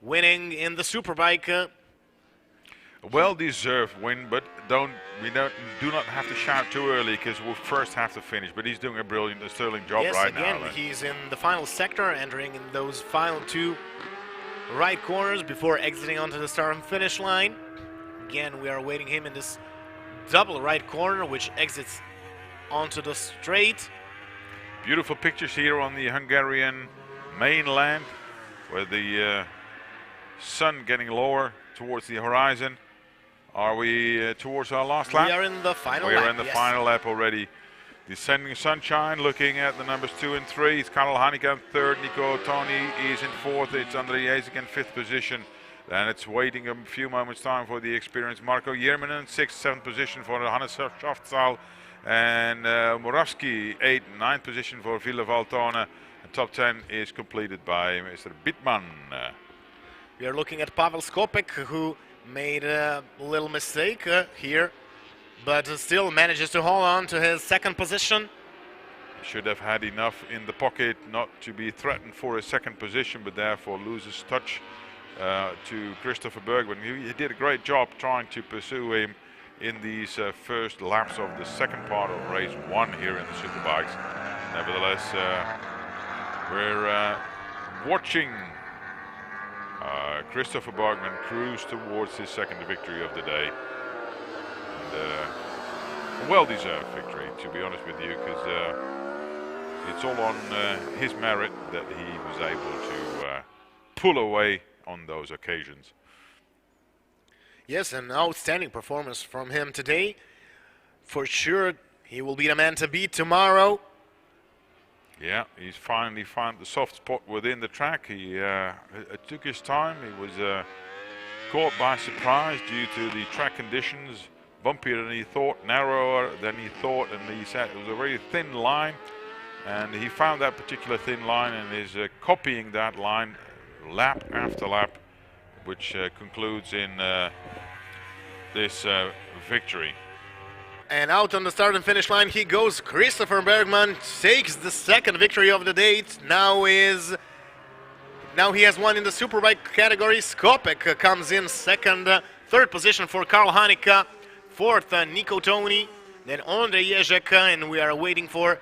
Speaker 4: winning in the Superbike.
Speaker 3: Well-deserved win, but do not have to shout too early, because we'll first have to finish. But he's doing a sterling job right now.
Speaker 4: Yes, again, he's in the final sector, entering in those final 2 right corners before exiting onto the start and finish line. Again, we are awaiting him in this double right corner, which exits onto the straight.
Speaker 3: Beautiful pictures here on the Hungarian mainland, where the sun getting lower towards the horizon. Are we towards our last lap?
Speaker 4: We are in the final lap.
Speaker 3: We are in the final lap already. Descending sunshine, looking at the numbers 2 and 3. It's Karel Hanika in 3rd. Nico Toni is in 4th. It's Ondrej Ježek in 5th position. Then it's waiting a few moments time for the experienced Marco Jerman in 6th, 7th position for Hannes Schaftsal. And Moravski, 8th, 9th position for Ville Valtone. And top 10 is completed by Mr. Bittman.
Speaker 4: We are looking at Pavel Skopik, who made a little mistake here, but still manages to hold on to his 2nd position.
Speaker 3: He should have had enough in the pocket not to be threatened for a 2nd position, but therefore loses touch to Christopher Bergman. He did a great job trying to pursue him in these first laps of the 2nd part of race 1 here in the Superbikes. Nevertheless, we're watching Christopher Bergman cruise towards his 2nd victory of the day. And a well-deserved victory, to be honest with you, because it's all on his merit that he was able to pull away on those occasions.
Speaker 4: Yes, an outstanding performance from him today. For sure, he will be the man to beat tomorrow.
Speaker 3: Yeah, he's finally found the soft spot within the track. He took his time. He was caught by surprise due to the track conditions. Bumpier than he thought, narrower than he thought, and he said it was a very thin line. And he found that particular thin line and is copying that line lap after lap, which concludes in this victory.
Speaker 4: And out on the start and finish line he goes. Christopher Bergman takes the 2nd victory of the day. Now he has won in the Superbike category. Skopik comes in 2nd, 3rd position for Karel Hanika, 4th Nico Toni, then Ondrej Ježek, and we are waiting for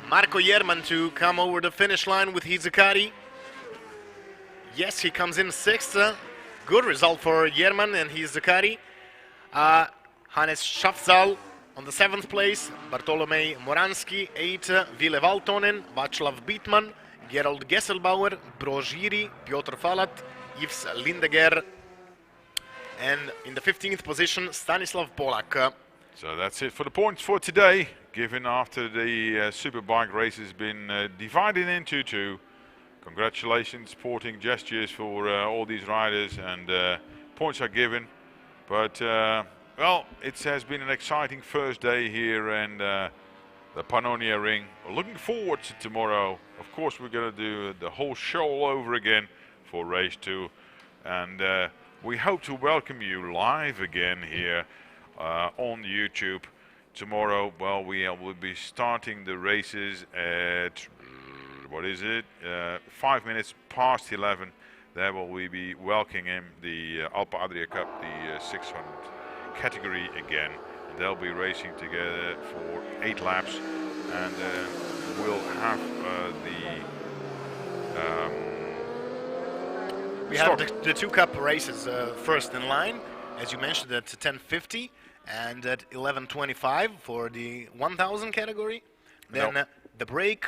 Speaker 4: Marco Jerman to come over the finish line with his Ducati. Yes, he comes in 6th. Good result for Jerman and his Ducati. Hannes Schaftsal on the 7th place, Bartolomej Moranski 8th, Ville Valtonen, Václav Bittman, Gerald Gesselbauer, Brožíry, Piotr Falat, Yves Lindeger, and in the 15th position Stanislav Polak.
Speaker 3: So that's it for the points for today, given after the Superbike race has been divided into 2. Congratulations, sporting gestures for all these riders, and points are given. But well, it has been an exciting first day here in the Pannonia Ring. We're looking forward to tomorrow. Of course, we're going to do the whole show all over again for race 2, and we hope to welcome you live again here on YouTube tomorrow. Well, we will be starting the races at what is it? 5 minutes past 11. There will we be welcoming the Alpe Adria Cup, the 600 category again. They'll be racing together for 8 laps, and we'll have
Speaker 4: we have the 2 cup races first in line, as you mentioned, at 10:50 and at 11:25 for the 1000 category. Then the break.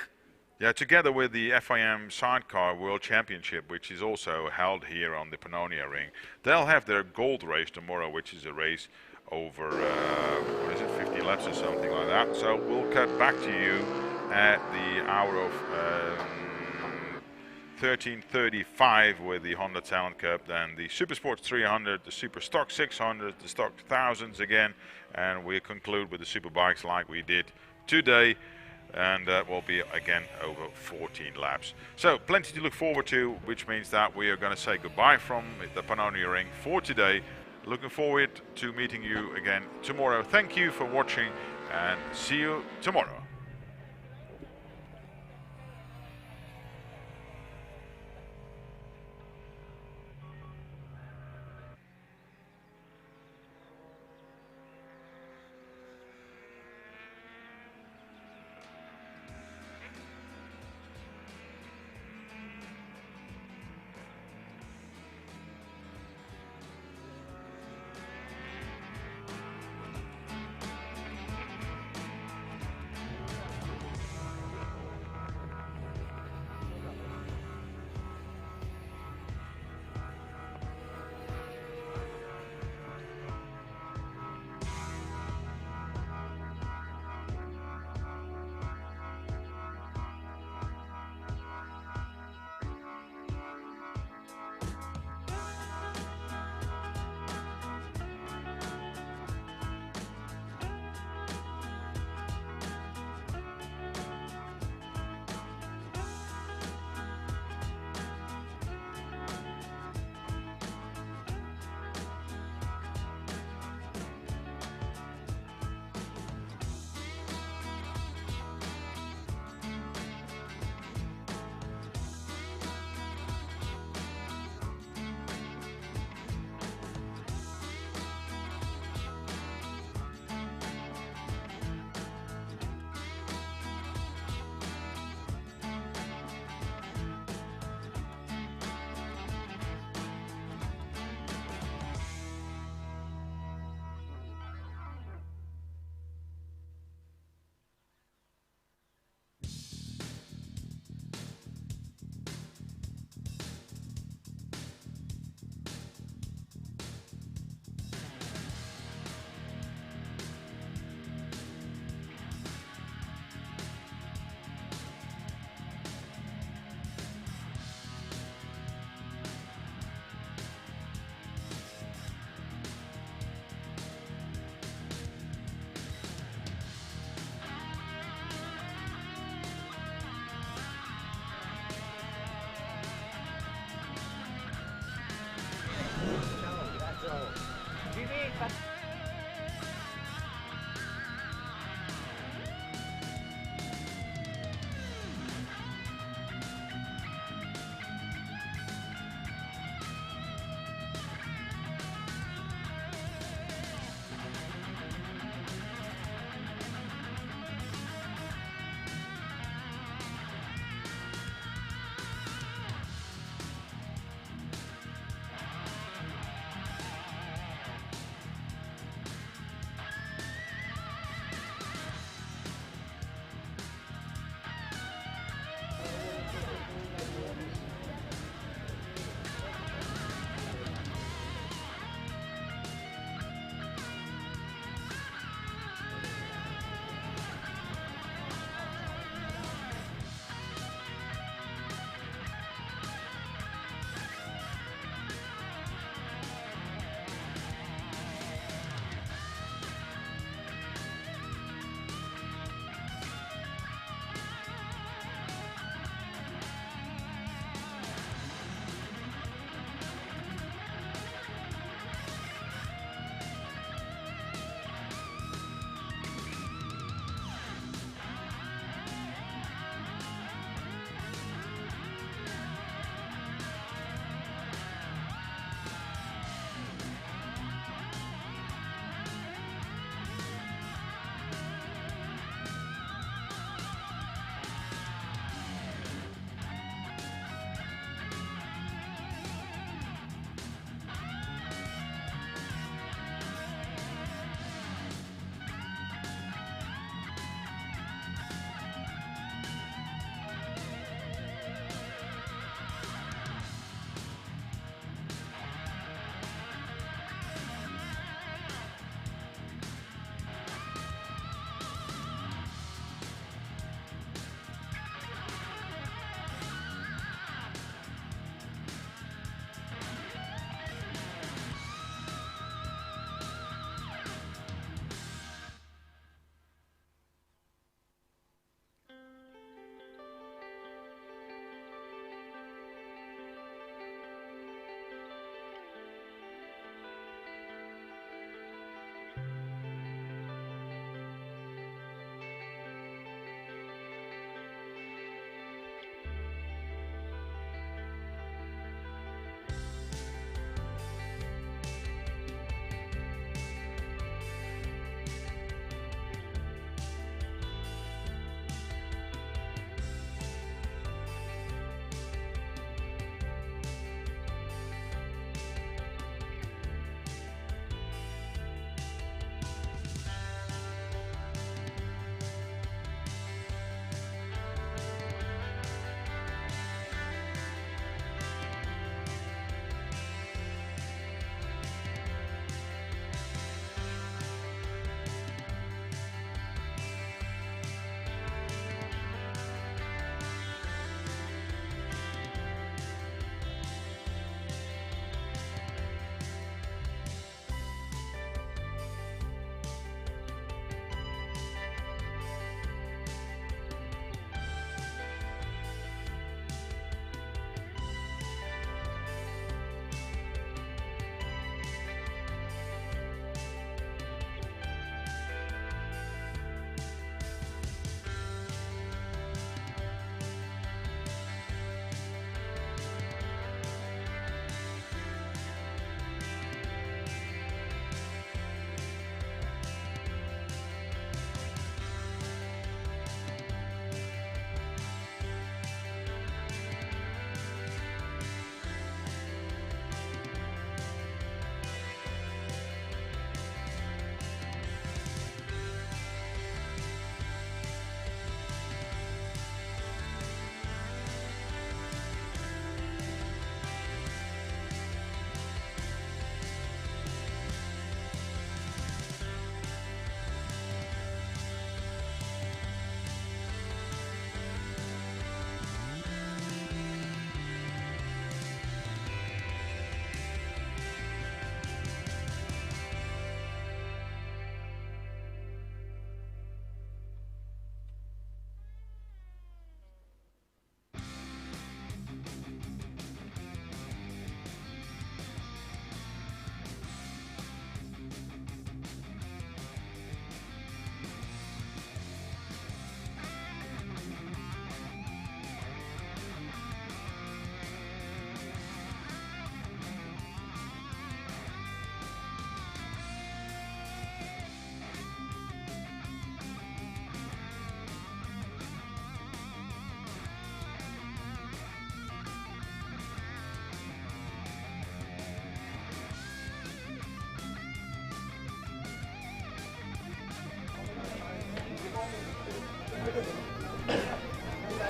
Speaker 3: Yeah, together with the FIM Sidecar World Championship, which is also held here on the Pannonia Ring. They'll have their gold race tomorrow, which is a race over, what is it, 50 laps or something like that. So we'll cut back to you at the hour of 13:35 with the Honda Talent Cup, then the Super Sports 300, the Super Stock 600, the Stock 1000s again, and we conclude with the Super Bikes like we did today. And that will be again over 14 laps. So plenty to look forward to, which means that we are going to say goodbye from the Pannonia Ring for today. Looking forward to meeting you again tomorrow. Thank you for watching, and see you tomorrow.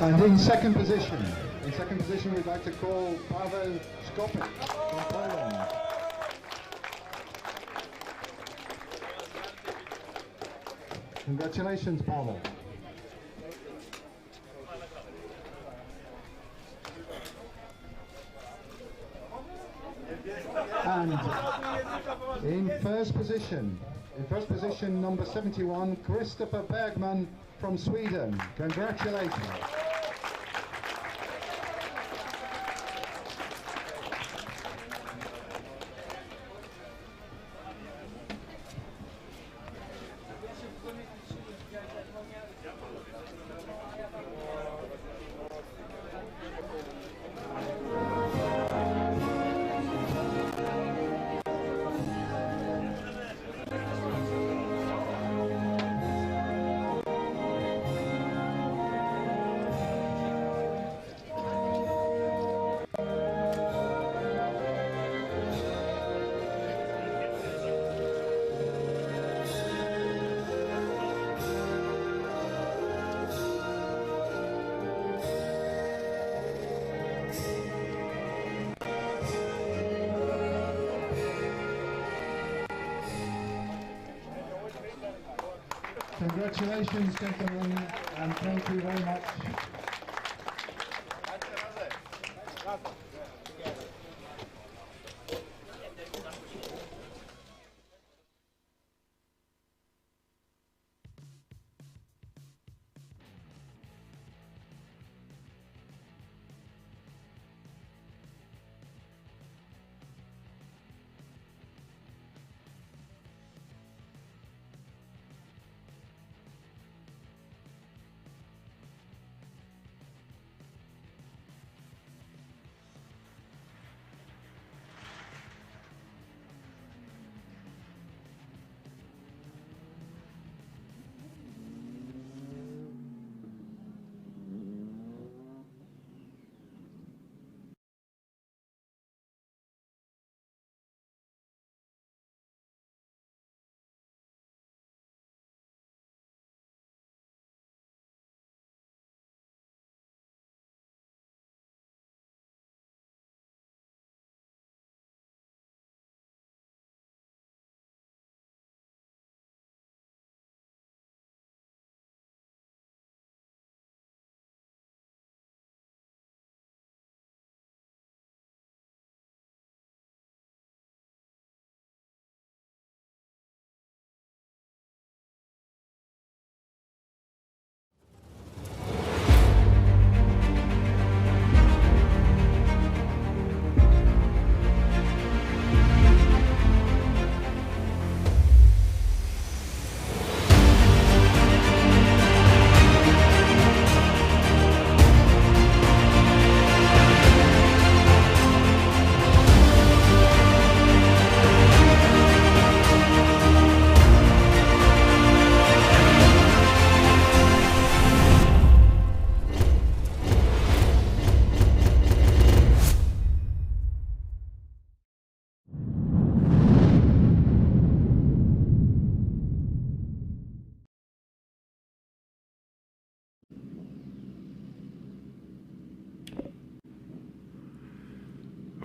Speaker 5: And in second position we'd like to call Paweł Skopik from Poland. Congratulations, Paweł. And in first position, number 71, Christopher Bergman from Sweden. Congratulations. Congratulations, gentlemen, and thank you very much.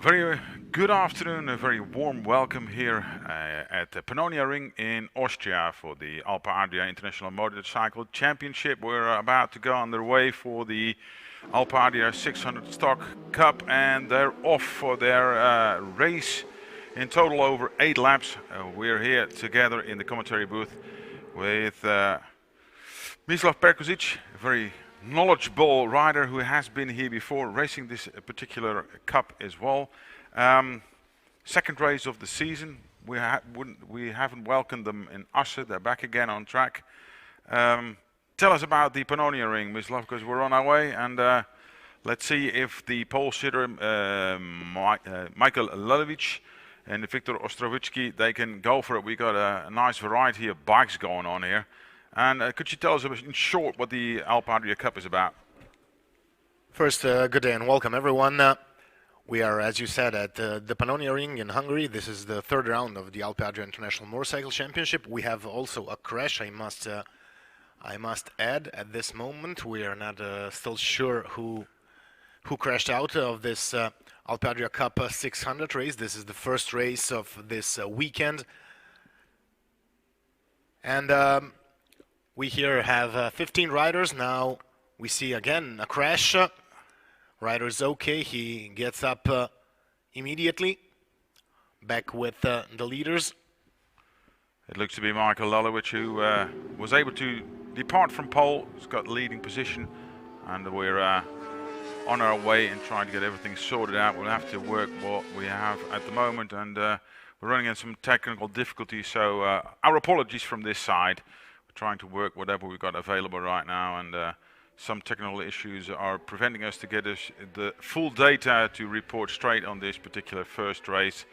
Speaker 3: Very good afternoon, a very warm welcome here at the Pannonia Ring in Austria for the Alpe Adria International Motorcycle Championship. We're about to go underway for the Alpe Adria 600 Stock Cup, and they're off for their race. In total over 8 laps. We're here together in the commentary booth with Mislav Perkuzic, a very knowledgeable rider who has been here before racing this particular cup as well. Second race of the season. We haven't welcomed them in Assen. They're back again on track. Tell us about the Pannonia Ring, Mislav, because we're on our way, and let's see if the pole sitter Michael Lalovic and Viktor Ostrovitsky, they can go for it. We got a nice variety of bikes going on here. And could you tell us in short what the Alpe Adria Cup is about?
Speaker 4: First, good day and welcome everyone. We are, as you said, at the Pannonia Ring in Hungary. This is the third round of the Alpe Adria International Motorcycle Championship. We have also a crash, I must I must add, at this moment, we are not still sure who crashed out of this Alpe Adria Cup 600 race. This is the first race of this weekend. And we here have 15 riders. Now we see again a crash. Rider is okay. He gets up immediately. Back with the leaders.
Speaker 3: It looks to be Michael Lalovic who was able to depart from pole. He's got the leading position, and we're on our way and trying to get everything sorted out. We'll have to work what we have at the moment, and we're running into some technical difficulties, so our apologies from this side. We're trying to work whatever we've got available right now, and some technical issues are preventing us to get us the full data to report straight on this particular first race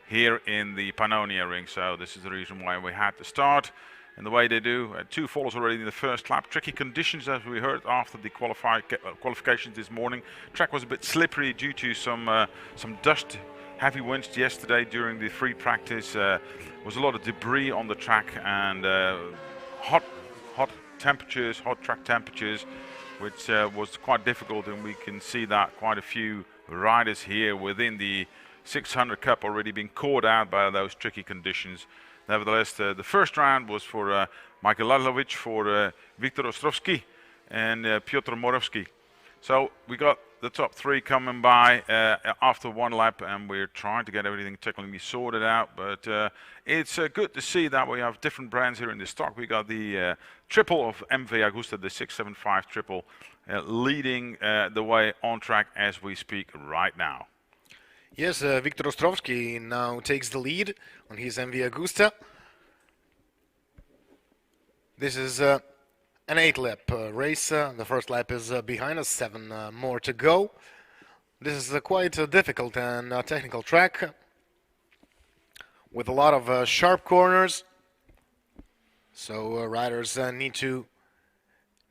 Speaker 3: here in the Pannonia ring. So this is the reason why we had to start in the way they do. 2 falls already in the first lap. Tricky conditions, as we heard after the qualifications this morning. Track was a bit slippery due to some dust, heavy winds yesterday during the free practice. Was a lot of debris on the track, and hot temperatures, hot track temperatures, which was quite difficult, and we can see that quite a few riders here within the 600 Cup already being caught out by those tricky conditions. Nevertheless, the first round was for Michael Lalovic, for Viktor Ostrovsky, and Piotr Moravsky. So we got the top 3 coming by after 1 lap, and we're trying to get everything technically sorted out. But it's good to see that we have different brands here in the stock. We got the triple of MV Agusta, the 675 triple, leading the way on track as we speak right now.
Speaker 4: Yes, Viktor Ostrovsky now takes the lead on his MV Agusta. This is an 8-lap race. The first lap is behind us, 7 more to go. This is quite a difficult and technical track with a lot of sharp corners. So riders need to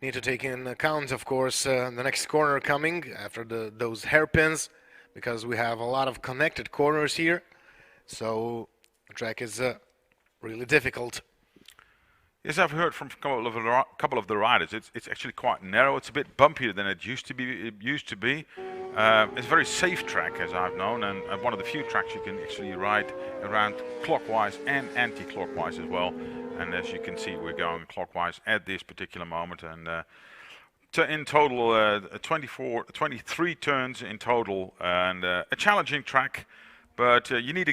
Speaker 4: take in account, of course, the next corner coming after those hairpins, because we have a lot of connected corners here, so the track is really difficult.
Speaker 3: Yes, I've heard from a couple of the riders. It's actually quite narrow. It's a bit bumpier than it used to be. It's a very safe track, as I've known, and one of the few tracks you can actually ride around clockwise and anti-clockwise as well. And as you can see, we're going clockwise at this particular moment, and in total 23 turns in total, and a challenging track, but you need to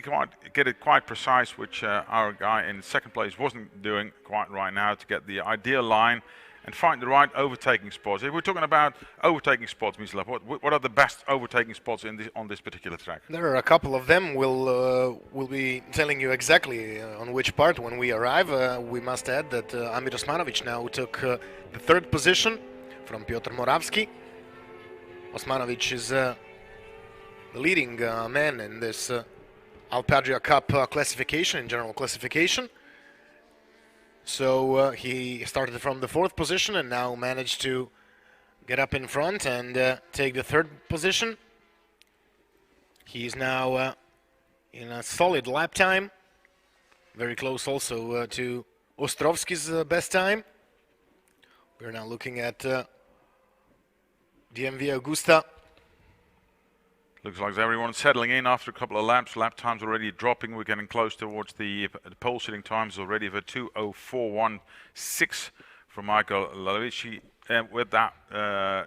Speaker 3: get it quite precise, which our guy in second place wasn't doing quite right now, to get the ideal line and find the right overtaking spots. If we're talking about overtaking spots, Mislav, what are the best overtaking spots on this particular track?
Speaker 4: There are a couple of them. We'll be telling you exactly on which part when we arrive. We must add that Amir Osmanovic now took the 3rd position from Piotr Moravsky. Osmanovic is the leading man in this Alpe Adria Cup classification, in general classification. So he started from the 4th position and now managed to get up in front and take the 3rd position. He's now in a solid lap time, very close also to Ostrovsky's best time. We're now looking at the MV Agusta.
Speaker 3: Looks like everyone's settling in after a couple of laps. Lap times already dropping. We're getting close towards the pole sitting times already of a 2:04.16 from Michael Lalovic with that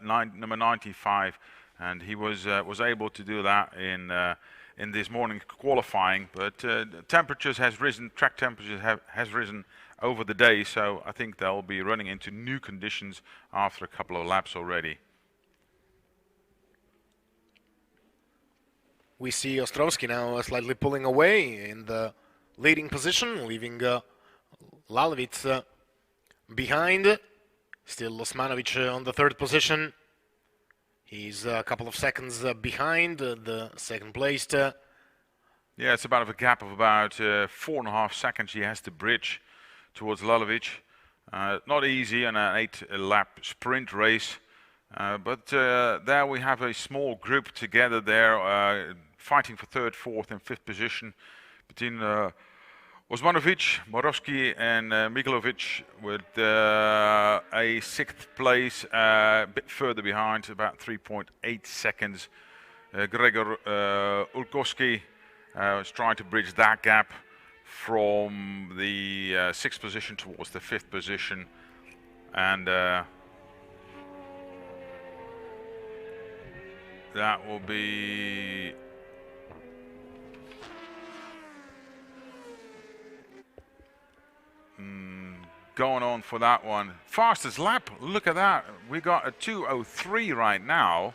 Speaker 3: number 95, and he was able to do that in this morning qualifying. But temperatures has risen. Track temperatures has risen over the day, so I think they'll be running into new conditions after a couple of laps already.
Speaker 4: We see Ostrovsky now slightly pulling away in the leading position, leaving Lalovic behind. Still Osmanovic on the 3rd position. He's a couple of seconds behind the 2nd placed.
Speaker 3: Yeah, it's about a gap of about 4.5 seconds he has to bridge towards Lalovic. Not easy in an 8-lap sprint race. But there we have a small group together there, fighting for 3rd, 4th and 5th position between Osmanovic, Morovsky and Mikulovic with a 6th place, a bit further behind, about 3.8 seconds. Gregor Ulkowski was trying to bridge that gap from the 6th position towards the 5th position, and that will be going on for that one. Fastest lap, look at that. We got a 2:03 right now,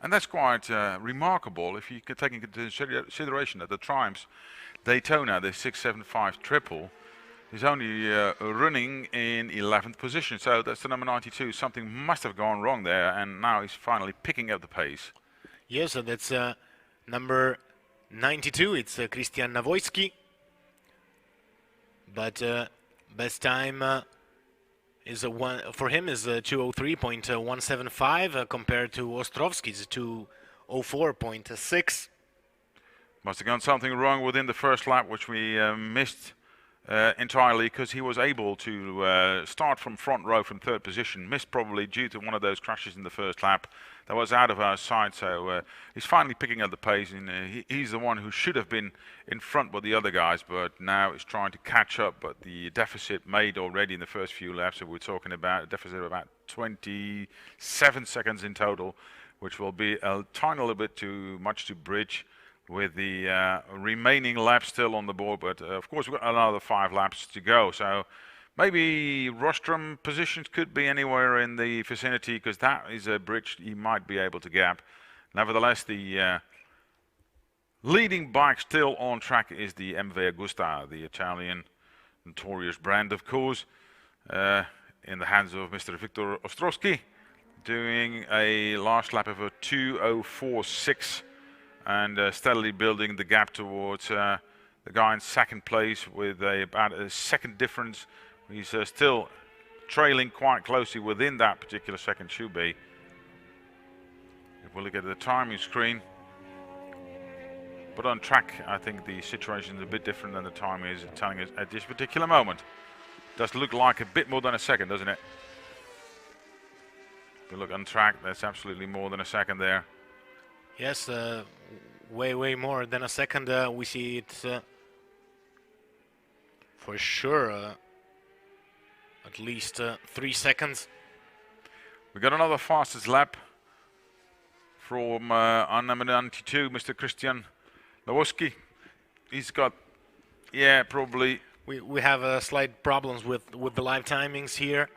Speaker 3: and that's quite remarkable if you could take into consideration that the Triumphs Daytona, the 675 triple, is only running in 11th position. So that's the number 92. Something must have gone wrong there, and now he's finally picking up the pace.
Speaker 4: Yes, and that's number 92. It's Christian Navoyski. But best time is for him is 2:03.175 compared to Ostrovsky's 2:04.6.
Speaker 3: Must have gone something wrong within the first lap, which we missed entirely, because he was able to start from front row from 3rd position. Missed probably due to one of those crashes in the first lap. That was out of our sight, so he's finally picking up the pace, and he's the one who should have been in front with the other guys, but now he's trying to catch up. But the deficit made already in the first few laps, so we're talking about a deficit of about 27 seconds in total, which will be a tiny little bit too much to bridge with the remaining laps still on the board. But of course we've got another 5 laps to go, so maybe rostrum positions could be anywhere in the vicinity, because that is a bridge he might be able to gap. Nevertheless, the leading bike still on track is the MV Agusta, the Italian notorious brand, of course, in the hands of Mr. Viktor Ostrowski, doing a last lap of a 2:04.6 and steadily building the gap towards the guy in 2nd place with about a second difference. He's still trailing quite closely within that particular second should be. If we look at the timing screen, but on track, I think the situation is a bit different than the time is telling us at this particular moment. Does look like a bit more than a second, doesn't it? If we look on track, that's absolutely more than a second there.
Speaker 4: Yes, way more than a second. We see it for sure. At least 3 seconds.
Speaker 3: We got another fastest lap from on number 92, Mr. Christian Navoyski. He's got, yeah, probably.
Speaker 4: We have slight problems with the live timings here.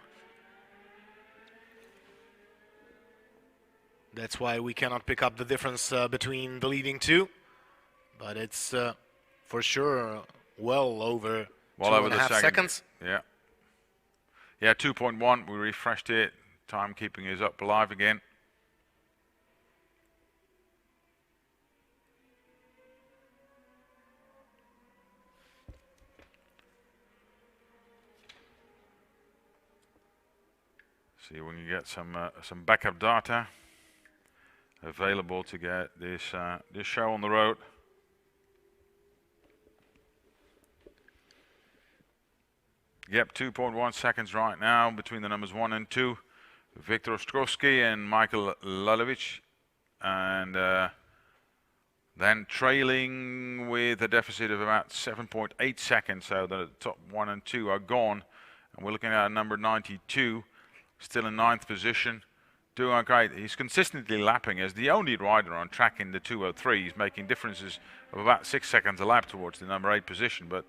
Speaker 4: That's why we cannot pick up the difference between the leading 2. But it's for sure well over 2.5 seconds.
Speaker 3: Yeah. Yeah, 2.1, we refreshed it. Timekeeping is up alive again. See when you get some backup data available to get this show on the road. Yep, 2.1 seconds right now between the numbers 1 and 2. Viktor Ostrowski and Michael Lalovic. And then trailing with a deficit of about 7.8 seconds. So the top 1 and 2 are gone. And we're looking at number 92, still in 9th position. Doing great. He's consistently lapping as the only rider on track in the 2:03. He's making differences of about 6 seconds a lap towards the number 8 position. But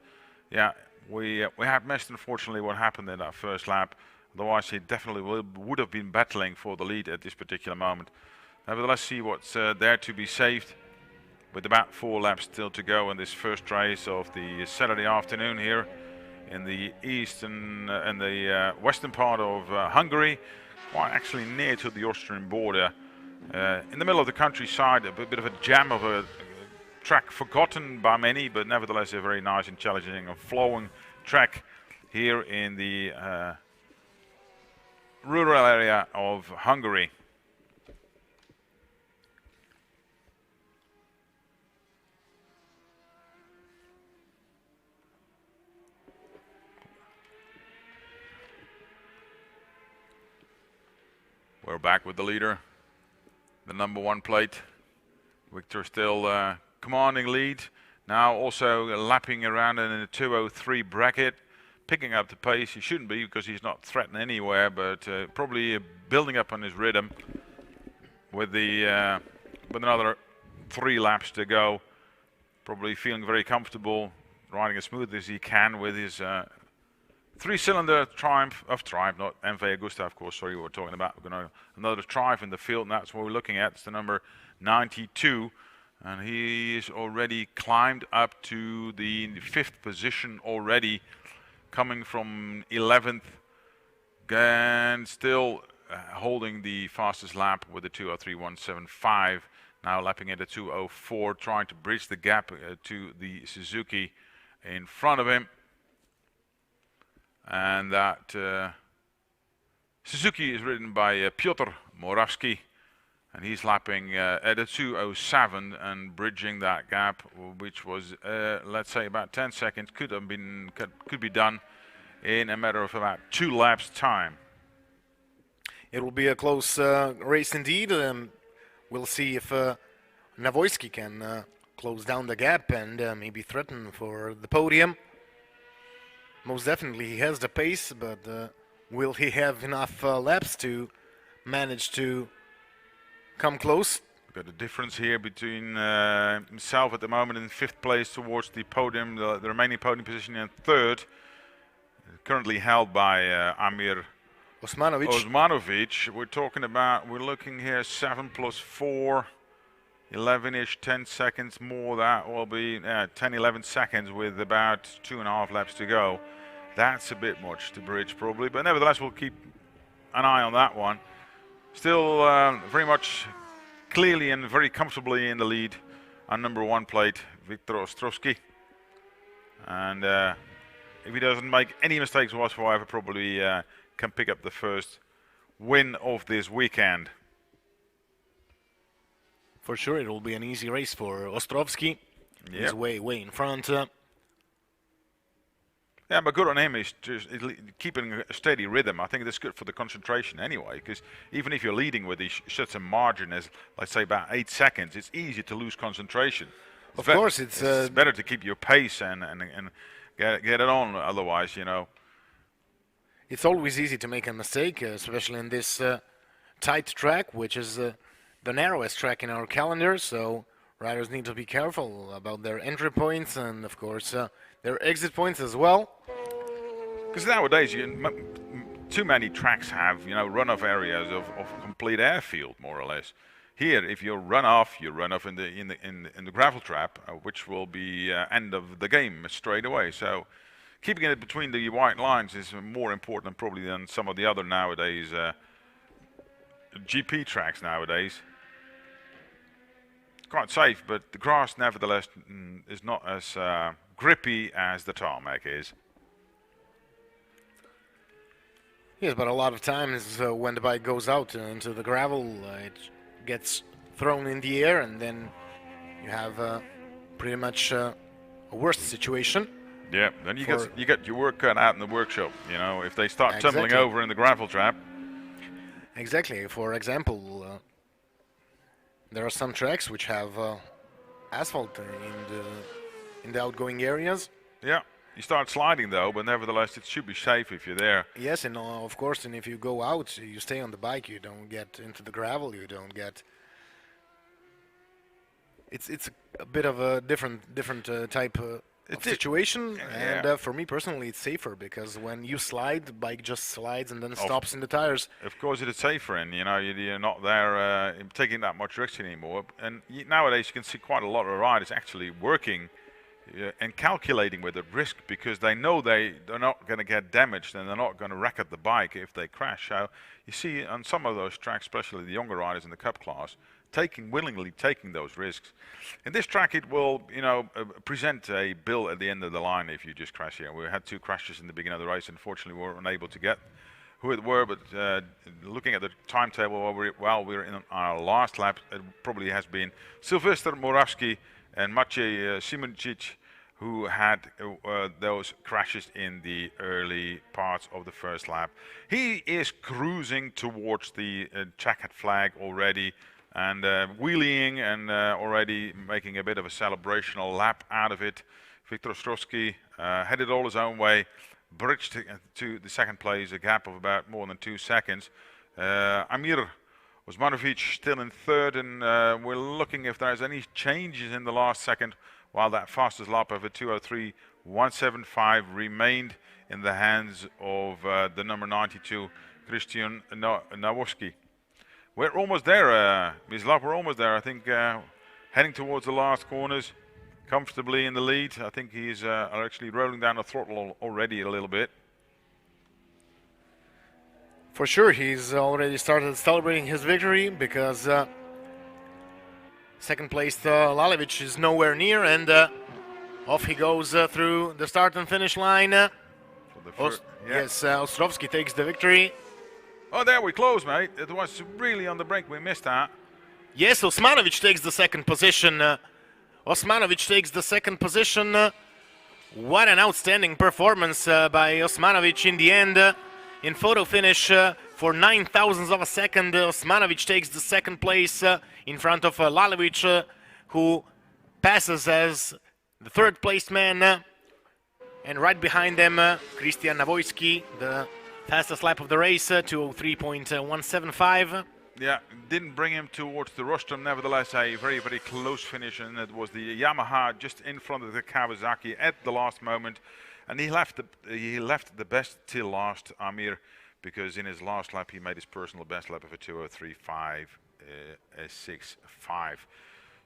Speaker 3: yeah, we have missed, unfortunately, what happened in that first lap. Otherwise, he definitely would have been battling for the lead at this particular moment. Nevertheless, see what's there to be saved, with about 4 laps still to go in this first race of the Saturday afternoon here in the eastern and the western part of Hungary, quite actually near to the Austrian border, in the middle of the countryside. A bit of a jam of a track forgotten by many, but nevertheless a very nice and challenging and flowing track here in the rural area of Hungary. We're back with the leader, the number 1 plate. Victor still commanding lead. Now also lapping around in the 2:03 bracket, picking up the pace. He shouldn't be because he's not threatening anywhere, but probably building up on his rhythm with the with another 3 laps to go. Probably feeling very comfortable, riding as smooth as he can with his 3-cylinder Triumph, not MV Agusta, of course, sorry, we're talking about. We're going to another Triumph in the field, and that's what we're looking at. It's the number 92, and he is already climbed up to the 5th position already, coming from 11th, and still holding the fastest lap with the 2:03.175. Now lapping at a 2:04, trying to bridge the gap to the Suzuki in front of him. And that Suzuki is ridden by Piotr Morawski, and he's lapping at a 2:07 and bridging that gap, which was let's say about 10 seconds. Could be done in a matter of about 2 laps time.
Speaker 4: It will be a close race indeed. We'll see if Navoyski can close down the gap and maybe threaten for the podium. Most definitely he has the pace, but will he have enough laps to manage to come close?
Speaker 3: Got a difference here between himself at the moment in 5th place towards the podium, the remaining podium position in 3rd. Currently held by Amir Osmanovic. We're looking here 7 + 4, 11-ish, 10 seconds more. That will be 10, 11 seconds with about 2.5 laps to go. That's a bit much to bridge probably, but nevertheless we'll keep an eye on that one. Still very much clearly and very comfortably in the lead on number 1 plate, Viktor Ostrovsky. And if he doesn't make any mistakes whatsoever, probably can pick up the first win of this weekend.
Speaker 4: For sure, it will be an easy race for Ostrovsky. Yep. He's way in front.
Speaker 3: Yeah, but good on him. He's just keeping a steady rhythm. I think that's good for the concentration anyway, because even if you're leading with such a margin as, let's say, about 8 seconds, it's easy to lose concentration.
Speaker 4: Of course, it's
Speaker 3: better to keep your pace and get it on. Otherwise, you know.
Speaker 4: It's always easy to make a mistake, especially in this tight track, which is the narrowest track in our calendar. So riders need to be careful about their entry points and, of course, their exit points as well.
Speaker 3: Because nowadays, too many tracks have, runoff areas of complete airfield, more or less. Here, if you run off in the gravel trap, which will be end of the game straight away. So keeping it between the white lines is more important probably than some of the other nowadays GP tracks nowadays. Quite safe, but the grass nevertheless is not as grippy as the tarmac is.
Speaker 4: Yes, but a lot of times when the bike goes out into the gravel, it gets thrown in the air, and then you have pretty much a worse situation.
Speaker 3: Yeah, then you get your work cut out in the workshop. If they start tumbling over in the gravel trap.
Speaker 4: Exactly. For example, there are some tracks which have asphalt in the outgoing areas.
Speaker 3: Yeah, you start sliding though, but nevertheless it should be safe if you're there.
Speaker 4: Yes, and of course, and if you go out, you stay on the bike. You don't get into the gravel. You don't get. It's a bit of a different type of situation, and for me personally, it's safer because when you slide, the bike just slides and then stops in the tires.
Speaker 3: Of course, it's safer, and you're not there taking that much risk anymore. And nowadays, you can see quite a lot of riders actually working and calculating with the risk because they know they're not going to get damaged and they're not going to wreck up the bike if they crash. So you see on some of those tracks, especially the younger riders in the Cup class, willingly taking those risks. In this track, it will, present a bill at the end of the line if you just crash here. We had 2 crashes in the beginning of the race. Unfortunately, we were unable to get who it were, but looking at the timetable while we're in our last lap, it probably has been Sylvester Morawski and Maciej Simončić who had those crashes in the early parts of the first lap. He is cruising towards the checkered flag already, and wheeling and already making a bit of a celebrational lap out of it. Viktor Ostrovsky headed all his own way, bridged to the second place, a gap of about more than 2 seconds. Amir Osmanovic still in third, and we're looking if there's any changes in the last second, while that fastest lap of a 2:03.175 remained in the hands of the number 92, Christian Nowowski. We're almost there, Mislav, we're almost there. I think heading towards the last corners, comfortably in the lead. I think he's actually rolling down the throttle already a little bit.
Speaker 4: For sure, he's already started celebrating his victory, because second place Lalovic is nowhere near, and off he goes through the start and finish line. Yes, Ostrovsky takes the victory.
Speaker 3: Oh, there we close, mate. It was really on the brink. We missed that.
Speaker 4: Yes, Osmanovic takes the second position. Osmanovic takes the second position. What an outstanding performance by Osmanovic in the end. In photo finish, for 9,000ths of a second, Osmanovic takes the second place in front of Lalovic, who passes as the third placed man. And right behind them, Christian Nowowski, the fastest lap of the race, 2:03.175.
Speaker 3: Yeah, didn't bring him towards the rostrum. Nevertheless, a very, very close finish, and it was the Yamaha just in front of the Kawasaki at the last moment. And he left the best till last, Amir, because in his last lap he made his personal best lap of a 2:03.65.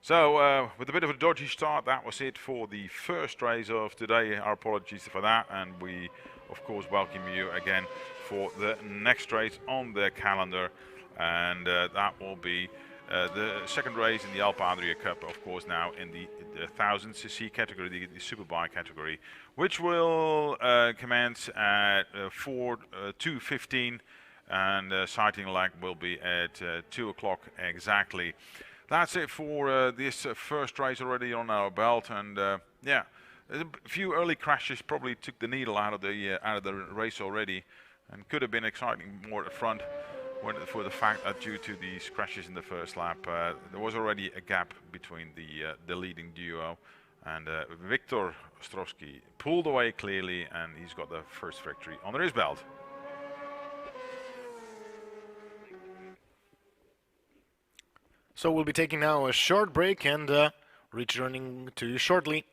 Speaker 3: So with a bit of a dodgy start, that was it for the first race of today. Our apologies for that, and we of course welcome you again for the next race on the calendar, and that will be the second race in the Alpe Adria Cup, of course, now in the 1000cc category, the superbike category, which will commence at 2:15, and sighting leg will be at 2 o'clock exactly. That's it for this first race already on our belt, and yeah, a few early crashes probably took the needle out of the race already, and could have been exciting more at the front. For the fact that due to these crashes in the first lap, there was already a gap between the leading duo, and Viktor Ostrovsky pulled away clearly, and he's got the first victory under his belt.
Speaker 4: So we'll be taking now a short break and returning to you shortly.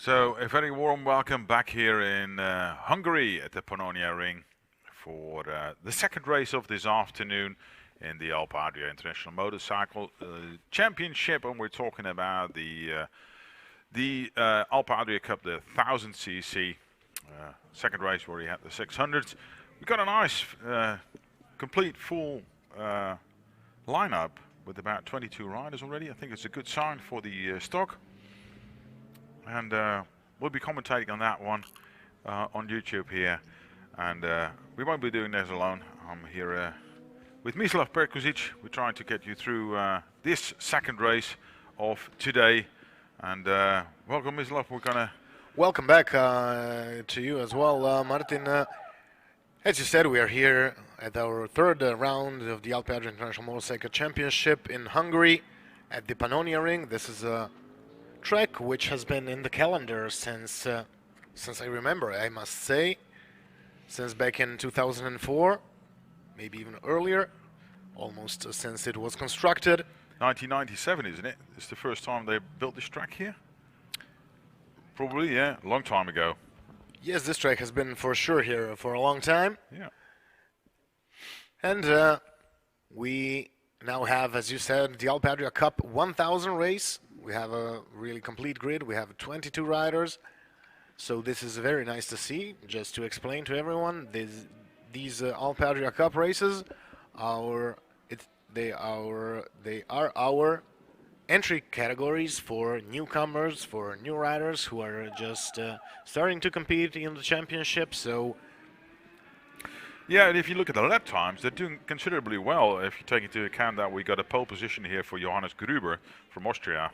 Speaker 3: So a very warm welcome back here in Hungary at the Pannonia Ring for the second race of this afternoon in the Alpe Adria International Motorcycle Championship, and we're talking about the Alpe Adria Cup, the 1000cc second race where we had the 600s. We got a nice complete full lineup with about 22 riders already. I think it's a good sign for the stock. And we'll be commentating on that one on YouTube here. And we won't be doing this alone. I'm here with Mislav Perkuzic. We're trying to get you through this second race of today. And welcome, Mislav. We're gonna
Speaker 4: welcome back to you as well, Martin. As you said, we are here at our third round of the Alpe Adria International Motorcycle Championship in Hungary at the Pannonia Ring. This is a track which has been in the calendar since I remember, I must say, since back in 2004, maybe even earlier, almost since it was constructed.
Speaker 3: 1997, isn't it? It's the first time they built this track here? Probably, yeah, a long time ago.
Speaker 4: Yes, this track has been for sure here for a long time.
Speaker 3: Yeah.
Speaker 4: And we now have, as you said, the Alpe Adria Cup 1000 race. We have a really complete grid. We have 22 riders. So this is very nice to see. Just to explain to everyone, these Alpe Adria Cup races, they are our entry categories for newcomers, for new riders who are just starting to compete in the championship. So
Speaker 3: yeah, and if you look at the lap times, they're doing considerably well. If you take into account that we got a pole position here for Johannes Gruber from Austria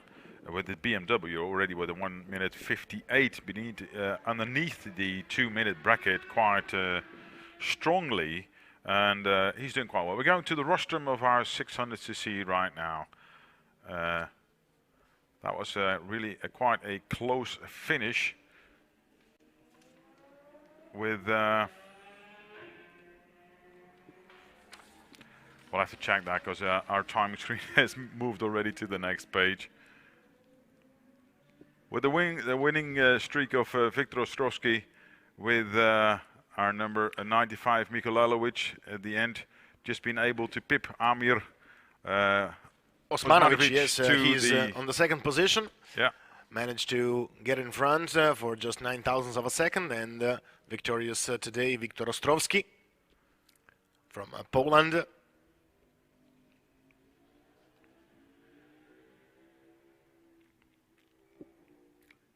Speaker 3: with the BMW already with a 1 minute 58 beneath, underneath the 2 minute bracket quite strongly, and he's doing quite well. We're going to the rostrum of our 600cc right now. That was really quite a close finish with we'll have to check that because our timing screen has moved already to the next page. With the winning streak of Viktor Ostrovsky, with our number 95 Mikolalovic at the end, just been able to pip Amir
Speaker 4: Osmanovic, yes, he's on the second position.
Speaker 3: Yeah.
Speaker 4: Managed to get in front for just 9,000ths of a second, and victorious today, Viktor Ostrovsky from Poland.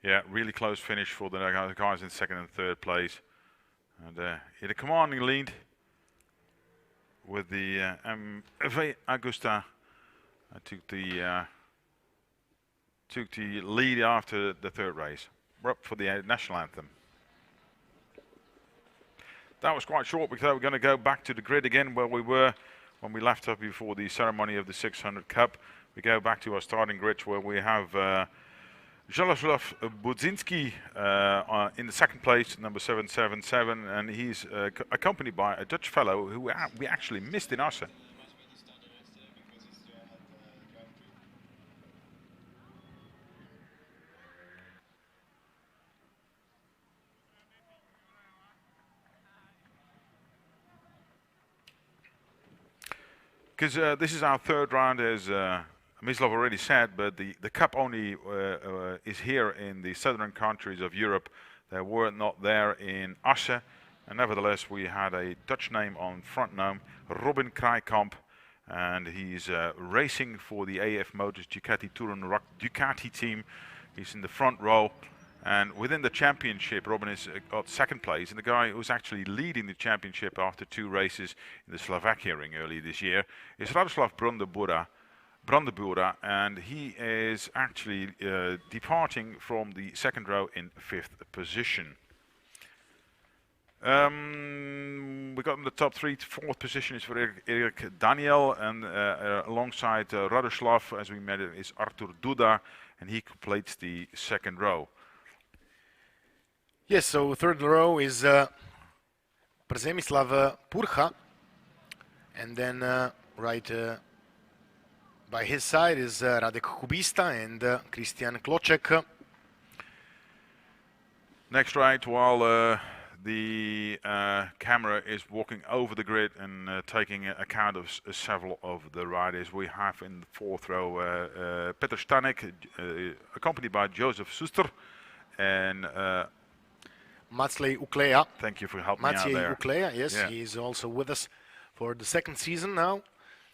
Speaker 3: Yeah, really close finish for the guys in second and third place. And hit a commanding lead with the MV Augusta. Took the lead after the third race. We're up for the national anthem. That was quite short because we're going to go back to the grid again where we were when we left up before the ceremony of the 600 Cup. We go back to our starting grid where we have Jaroslav Budzinski in the second place, number 777, and he's accompanied by a Dutch fellow who we actually missed in Assen. Because this is our third round, as Mislav already said, but the cup only is here in the southern countries of Europe. They were not there in Assen, and nevertheless we had a Dutch name on front name, Robin Krijkamp, and he's racing for the AF Motors Ducati Touran Ducati team. He's in the front row, and within the championship Robin is got second place, and the guy who's actually leading the championship after 2 races in the Slovakia ring early this year is Radoslav Brandebura, and he is actually departing from the second row in 5th position. We got in the top 3. 4th position is for Erik Daniel, and alongside Radoslav, as we met, is Artur Duda, and he completes the second row.
Speaker 4: Yes, so third row is Przemysław Purcha, and then right by his side is Radek Kubista and Christian Kloczek.
Speaker 3: Next right, while the camera is walking over the grid and taking account of several of the riders, we have in the fourth row Petr Stanek, accompanied by Joseph Suster, and
Speaker 4: Maciej Uklea.
Speaker 3: thank you for helping me out
Speaker 4: Maciej
Speaker 3: there.
Speaker 4: Uklea, yes,
Speaker 3: Yeah.
Speaker 4: he's also with us for the second season now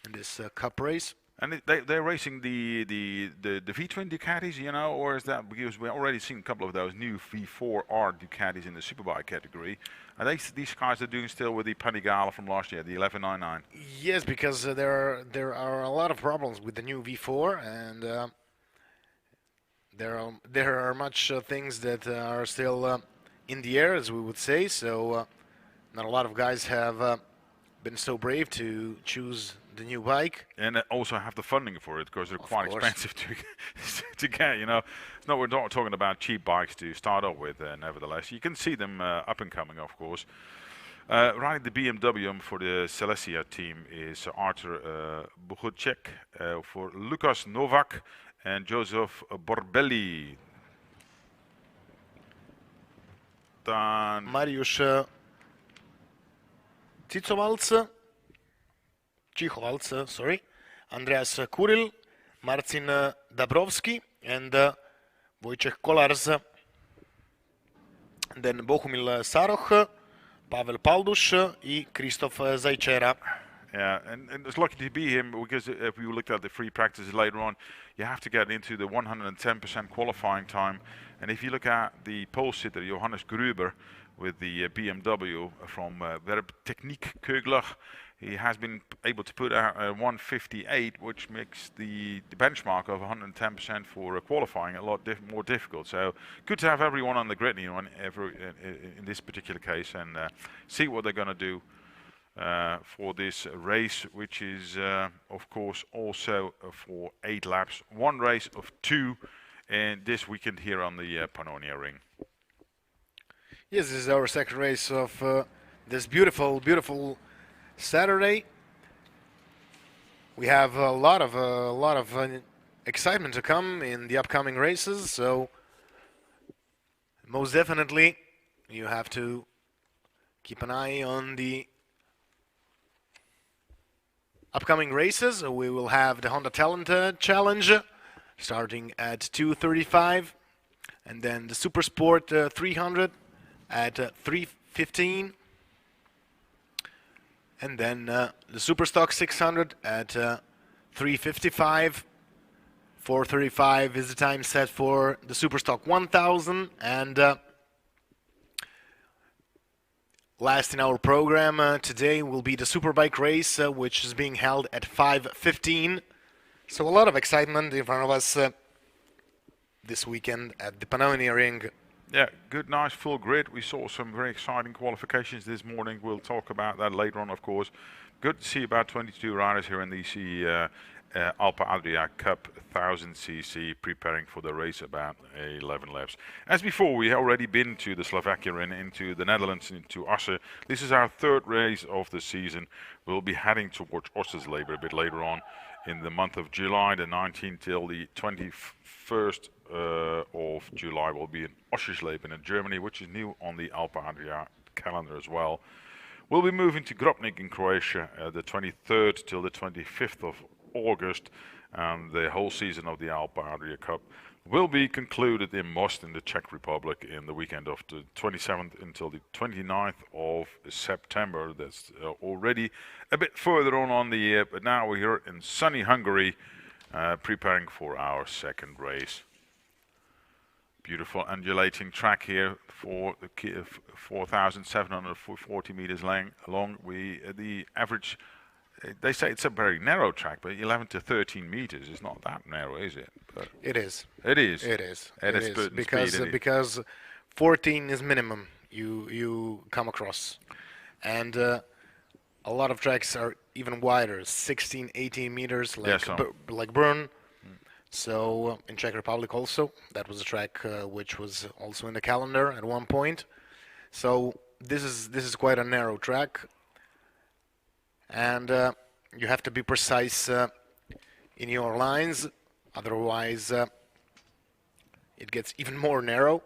Speaker 4: in this cup race.
Speaker 3: And they're racing the V-twin Ducatis, you know, or is that because we've already seen a couple of those new V4R Ducatis in the superbike category? Are these cars are doing still with the Panigale from last year, the 1199?
Speaker 4: Yes, because there are a lot of problems with the new V4, and there are much things that are still in the air, as we would say. So not a lot of guys have been so brave to choose the new bike.
Speaker 3: And also have the funding for it, because they're quite
Speaker 4: course.
Speaker 3: expensive to get, you know. We're not talking about cheap bikes to start off with, nevertheless. You can see them up and coming, of course. Riding the BMW for the Silesia team is Artur Bohudcek, for Lukas Novak and Joseph Borbelli. Dan
Speaker 4: Mariusz Cichowalc, sorry, Andreas Kuril, Marcin Dabrowski, and Wojciech Kolars. Then Bohumil Saroch, Pavel Paldusz and Krzysztof Zajczera.
Speaker 3: Yeah, and it's lucky to be him, because if we looked at the free practices later on, you have to get into the 110% qualifying time. And if you look at the pole sitter, Johannes Gruber, with the BMW from Werb Techniek Kögler, he has been able to put out 158, which makes the benchmark of 110% for qualifying a lot more difficult. So good to have everyone on the grid, you know, in this particular case, and see what they're going to do for this race, which is of course also for 8 laps, one race of 2, and this weekend here on the Pannonia Ring.
Speaker 4: Yes, this is our second race of this beautiful Saturday. We have a lot of excitement to come in the upcoming races, so most definitely you have to keep an eye on the upcoming races. We will have the Honda Talent Challenge starting at 2:35, and then the Super Sport 300 at 3:15, and then the Superstock 600 at 3:55. 4:35 is the time set for the Superstock 1000, and last in our program today will be the Superbike race, which is being held at 5:15. So a lot of excitement in front of us this weekend at the Pannonia Ring.
Speaker 3: Yeah, good, nice, full grid. We saw some very exciting qualifications this morning. We'll talk about that later on, of course. Good to see about 22 riders here in the Alpe Adria Cup 1000cc, preparing for the race about 11 laps. As before, we have already been to the Slovakia and into the Netherlands, into Assen. This is our third race of the season. We'll be heading towards Ossersleben a bit later on in the month of July, the 19th till the 21st of July will be in Ossersleben in Germany, which is new on the Alpe Adria calendar as well. We'll be moving to Grobnik in Croatia the 23rd till the 25th of August, and the whole season of the Alpe Adria Cup will be concluded in Most in the Czech Republic in the weekend of the 27th until the 29th of September. That's already a bit further on the year, but now we're here in sunny Hungary preparing for our second race. Beautiful undulating track here for the 4,740 meters long. The average, they say it's a very narrow track, but 11 to 13 meters is not that narrow, is it? But
Speaker 4: it is.
Speaker 3: It is.
Speaker 4: It is.
Speaker 3: At
Speaker 4: it
Speaker 3: its
Speaker 4: is.
Speaker 3: certain
Speaker 4: Because
Speaker 3: speed,
Speaker 4: because 14 is minimum you come across, and a lot of tracks are even wider, 16, 18 meters, like like Brno. So in Czech Republic also, that was a track which was also in the calendar at one point. So this is quite a narrow track, and you have to be precise in your lines, otherwise it gets even more narrow.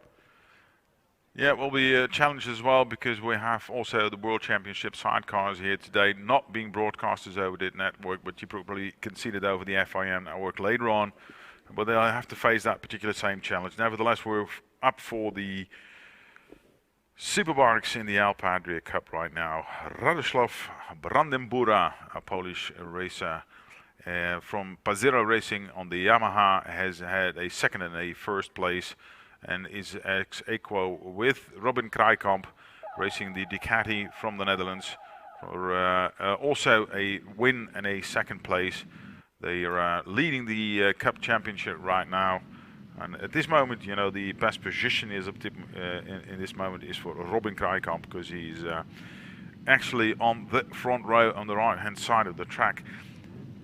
Speaker 3: Yeah, it will be a challenge as well because we have also the World Championship sidecars here today, not being broadcasted over the network, but you probably can see it over the FIM network later on. But they'll have to face that particular same challenge. Nevertheless, we're up for the Superbikes in the Alpe Adria Cup right now. Radoslav Brandenburg, a Polish racer from Pazera Racing on the Yamaha, has had a second and a first place, and is ex equo with Robin Krijkamp racing the Ducati from the Netherlands for also a win and a second place. They are leading the Cup Championship right now, and at this moment, you know, the best position is up to, in this moment is for Robin Krijkamp, because he's actually on the front row on the right hand side of the track.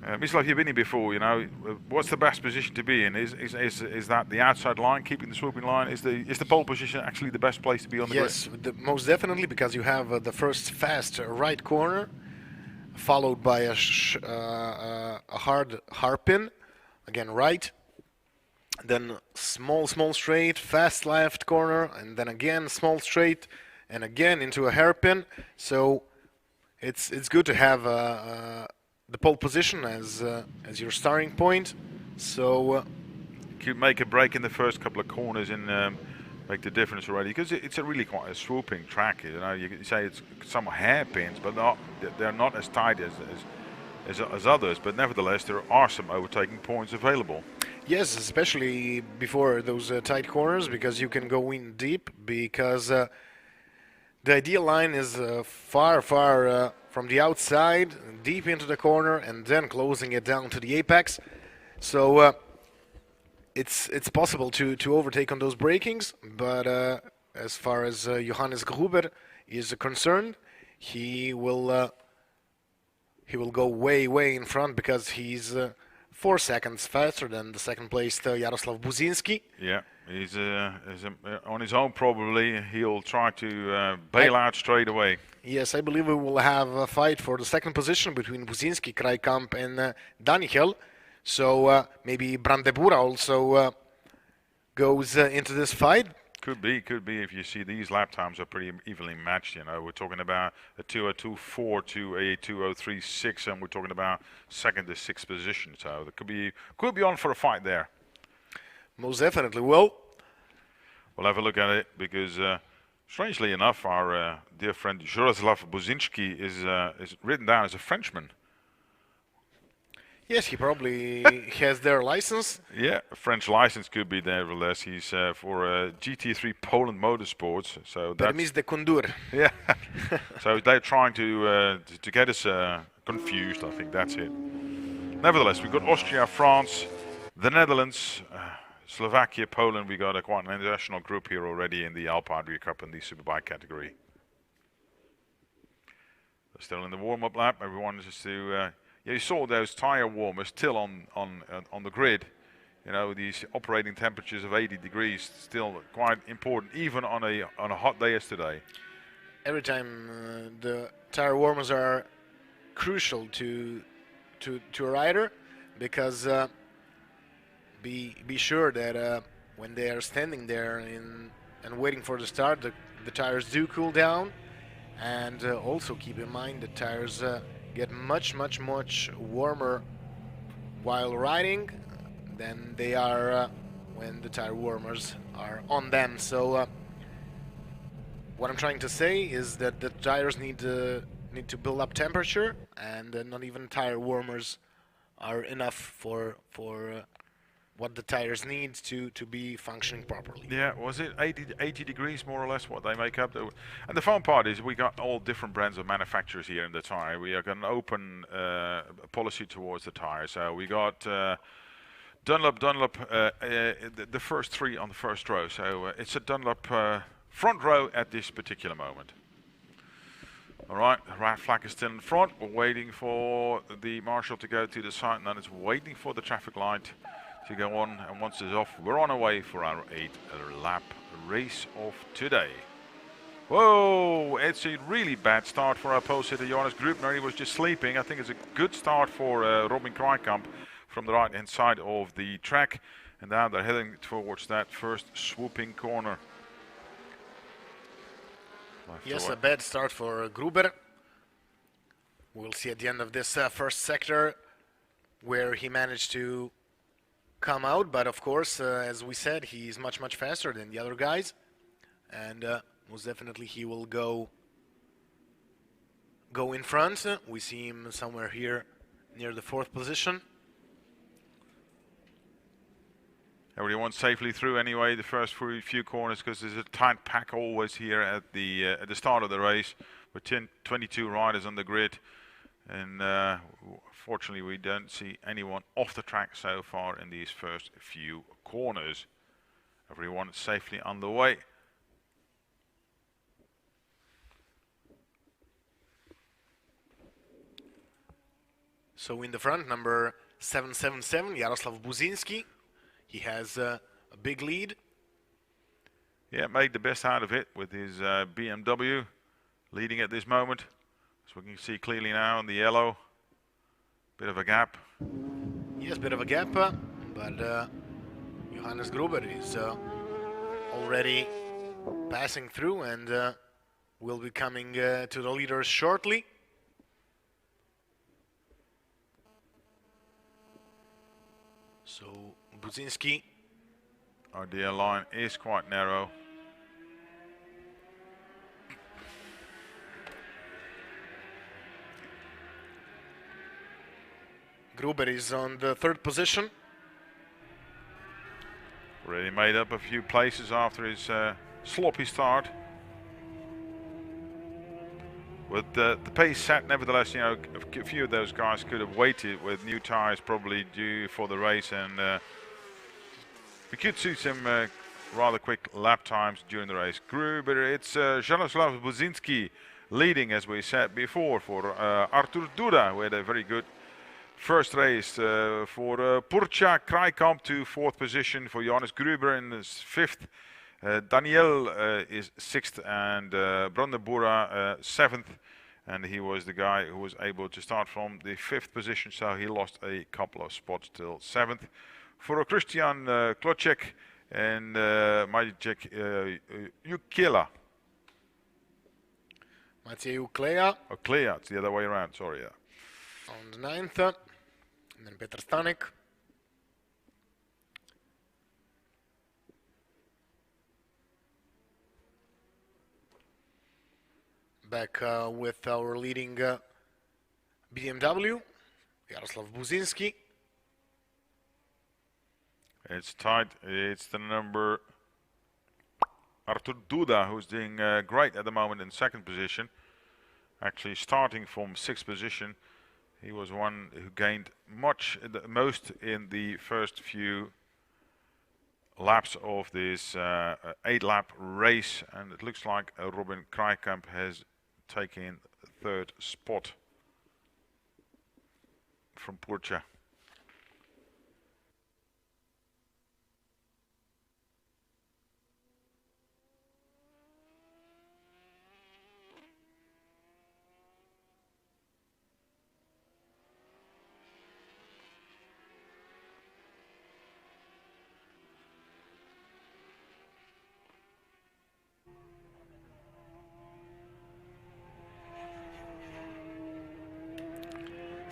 Speaker 3: Mislav, you've been here before, you know, what's the best position to be in? Is that the outside line, keeping the swooping line? Is the pole position actually the best place to be on the grid?
Speaker 4: Yes, most definitely, because you have the first fast right corner, followed by a hard hairpin, again right, then small straight, fast left corner, and then again small straight, and again into a hairpin. So it's good to have the pole position as your starting point. So
Speaker 3: could make a break in the first couple of corners and make the difference already, because it's a really quite a swooping track. You know, you can say it's some hairpins, but they're not as tight as others. But nevertheless, there are some overtaking points available.
Speaker 4: yes, especially before those tight corners, because you can go in deep, because the ideal line is far from the outside, deep into the corner, and then closing it down to the apex. So it's possible to overtake on those breakings, but as far as Johannes Gruber is concerned, he will go way in front, because he's 4 seconds faster than the second placed Jaroslav Buzinski.
Speaker 3: Yeah, he's on his own probably. He'll try to bail out straight away.
Speaker 4: Yes, I believe we will have a fight for the second position between Buzinski, Krijkamp, and Daniel. So maybe Brandenburg also goes into this fight.
Speaker 3: Could be. If you see these lap times are pretty evenly matched. You know, we're talking about a 2:02.4 to a 2:03.6, and we're talking about second to sixth position. So there could be on for a fight there.
Speaker 4: Most definitely. Well,
Speaker 3: we'll have a look at it, because strangely enough, our dear friend Jaroslav Buzinski is written down as a Frenchman.
Speaker 4: Yes, he probably has their license.
Speaker 3: Yeah, a French license could be there, nevertheless. He's for GT3 Poland Motorsports. So
Speaker 4: Permis de conduire.
Speaker 3: Yeah. So they're trying to get us confused. I think that's it. Nevertheless, we've got Austria, France, the Netherlands, Slovakia, Poland. We got quite an international group here already in the Alpe Adria Cup in the Superbike category. They're still in the warm-up lap. Everyone is just to. Yeah, you saw those tire warmers still on the grid. You know, these operating temperatures of 80 degrees still quite important, even on a hot day as today.
Speaker 4: Every time the tire warmers are crucial to a rider, because be sure that when they are standing there and waiting for the start, the tires do cool down, and also keep in mind the tires get much warmer while riding than they are when the tire warmers are on them. So what I'm trying to say is that the tires need to build up temperature, and not even tire warmers are enough for what the tires need to be functioning properly.
Speaker 3: Yeah, was it 80 degrees more or less what they make up? And the fun part is we got all different brands of manufacturers here in the tire. We have got an open policy towards the tire. So we got Dunlop, the first three on the first row. So it's a Dunlop front row at this particular moment. All right, the red flag is still in front. We're waiting for the marshal to go to the side, and then it's waiting for the traffic light to go on, and once it's off, we're on our way for our 8-lap race of today. Whoa, it's a really bad start for our pole sitter Johannes Grubner. He was just sleeping. I think it's a good start for Robin Krijkamp from the right hand side of the track, and now they're heading towards that first swooping corner.
Speaker 4: Yes, a bad start for Gruber. We'll see at the end of this first sector where he managed to come out, but of course, as we said, he's much faster than the other guys, and most definitely he will go in front. We see him somewhere here near the 4th position.
Speaker 3: Everyone safely through anyway the first few corners, because there's a tight pack always here at the start of the race with 22 riders on the grid, and fortunately we don't see anyone off the track so far in these first few corners. Everyone is safely on the way.
Speaker 4: So in the front, number 777, Jaroslav Buzinski. He has a big lead.
Speaker 3: Yeah, made the best out of it with his BMW leading at this moment. So we can see clearly now in the yellow. Bit of a gap.
Speaker 4: Yes, bit of a gap, but Johannes Gruber is already passing through and will be coming to the leaders shortly. So Buzinski.
Speaker 3: Our DL line is quite narrow.
Speaker 4: Gruber is on the 3rd position.
Speaker 3: Already made up a few places after his sloppy start. With the pace set, nevertheless, you know, a few of those guys could have waited with new tires probably due for the race, and we could see some rather quick lap times during the race. Gruber, it's Jaroslav Buzinski leading, as we said before, for Artur Duda, who had a very good first race. For Purcha Krijkamp to 4th position, for Johannes Gruber in 5th. Daniel is 6th, and Brandenburg 7th, and he was the guy who was able to start from the 5th position, so he lost a couple of spots till 7th. For Christian Klocek and Maciej Ukiela.
Speaker 4: Maciej Uklea.
Speaker 3: Uklea, it's the other way around, sorry. Yeah.
Speaker 4: On the 9th, and then Petr Stanek. Back with our leading BMW, Jaroslav Buzinski.
Speaker 3: It's tight. It's the number Artur Duda, who's doing great at the moment in 2nd position. Actually starting from 6th position. He was one who gained the most in the first few laps of this 8-lap race, and it looks like Robin Krijkamp has taken 3rd spot from Purcha.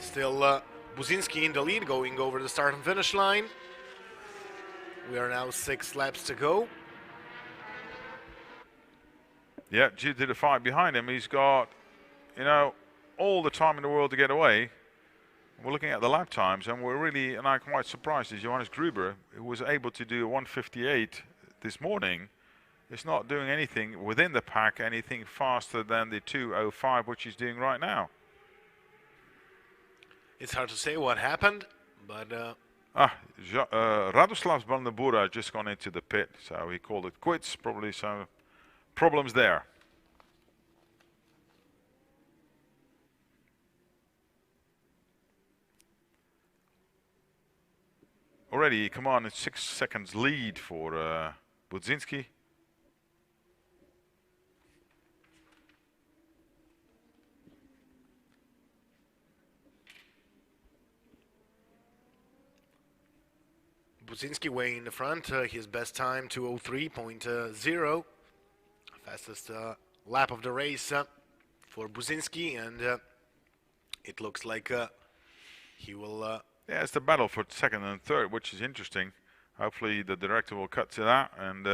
Speaker 4: Still Buzinski in the lead, going over the start and finish line. We are now 6 laps to go.
Speaker 3: Yeah, due to the fight behind him, he's got, you know, all the time in the world to get away. We're looking at the lap times, and I'm quite surprised is Johannes Gruber, who was able to do 1:58 this morning, is not doing anything within the pack, anything faster than the 2:05, which he's doing right now.
Speaker 4: It's hard to say what happened, but
Speaker 3: Radoslav Brandenburg just gone into the pit, so he called it quits. Probably some problems there. Already, come on, it's 6 seconds lead for Buzinski.
Speaker 4: Buzinski way in the front, his best time 2:03.0, fastest lap of the race for Buzinski, and it looks like he will...
Speaker 3: Yeah, it's the battle for second and third, which is interesting. Hopefully the director will cut to that, and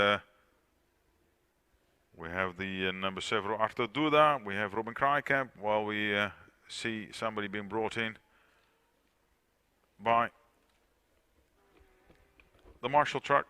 Speaker 3: we have the number 7 Artur Duda, we have Robin Krijkamp, while we see somebody being brought in by the Marshall truck.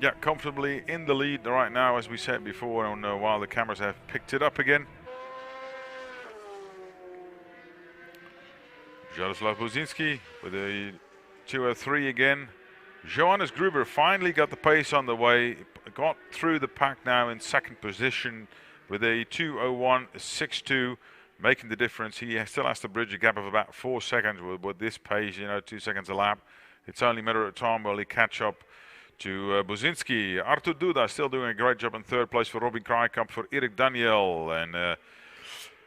Speaker 3: Yeah, comfortably in the lead right now, as we said before, and while the cameras have picked it up again. Jaroslav Buzinski with a 2:03 again. Johannes Gruber finally got the pace on the way, got through the pack now in second position with a 2:01.62, making the difference. He still has to bridge a gap of about 4 seconds with this pace, 2 seconds a lap. It's only a matter of time will he catch up to Buzinski. Artur Duda still doing a great job in third place for Robin Krijkamp, for Erik Daniel, and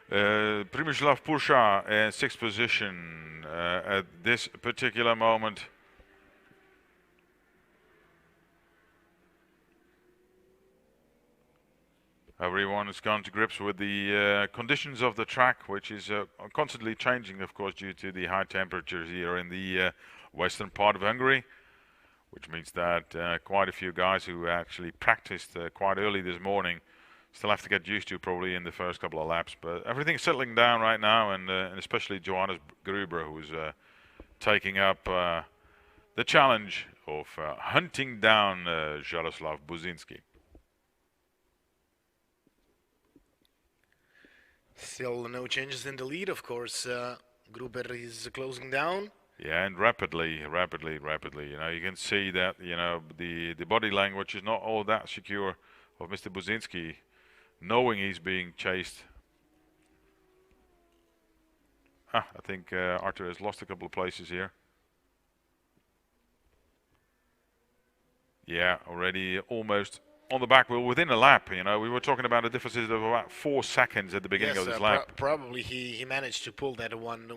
Speaker 3: Primoslav Pusha in sixth position at this particular moment. Everyone has gone to grips with the conditions of the track, which is constantly changing, of course, due to the high temperatures here in the western part of Hungary, which means that quite a few guys who actually practiced quite early this morning still have to get used to probably in the first couple of laps. But everything's settling down right now, and especially Johannes Gruber, who's taking up the challenge of hunting down Jaroslav Buzinski.
Speaker 4: Still no changes in the lead, of course. Gruber is closing down.
Speaker 3: Yeah, and rapidly. You can see that, the body language is not all that secure of Mr. Buzinski, knowing he's being chased. I think Artur has lost a couple of places here. Yeah, already almost on the back wheel within a lap. We were talking about a deficit of about 4 seconds at the beginning of this lap.
Speaker 4: Probably he managed to pull that one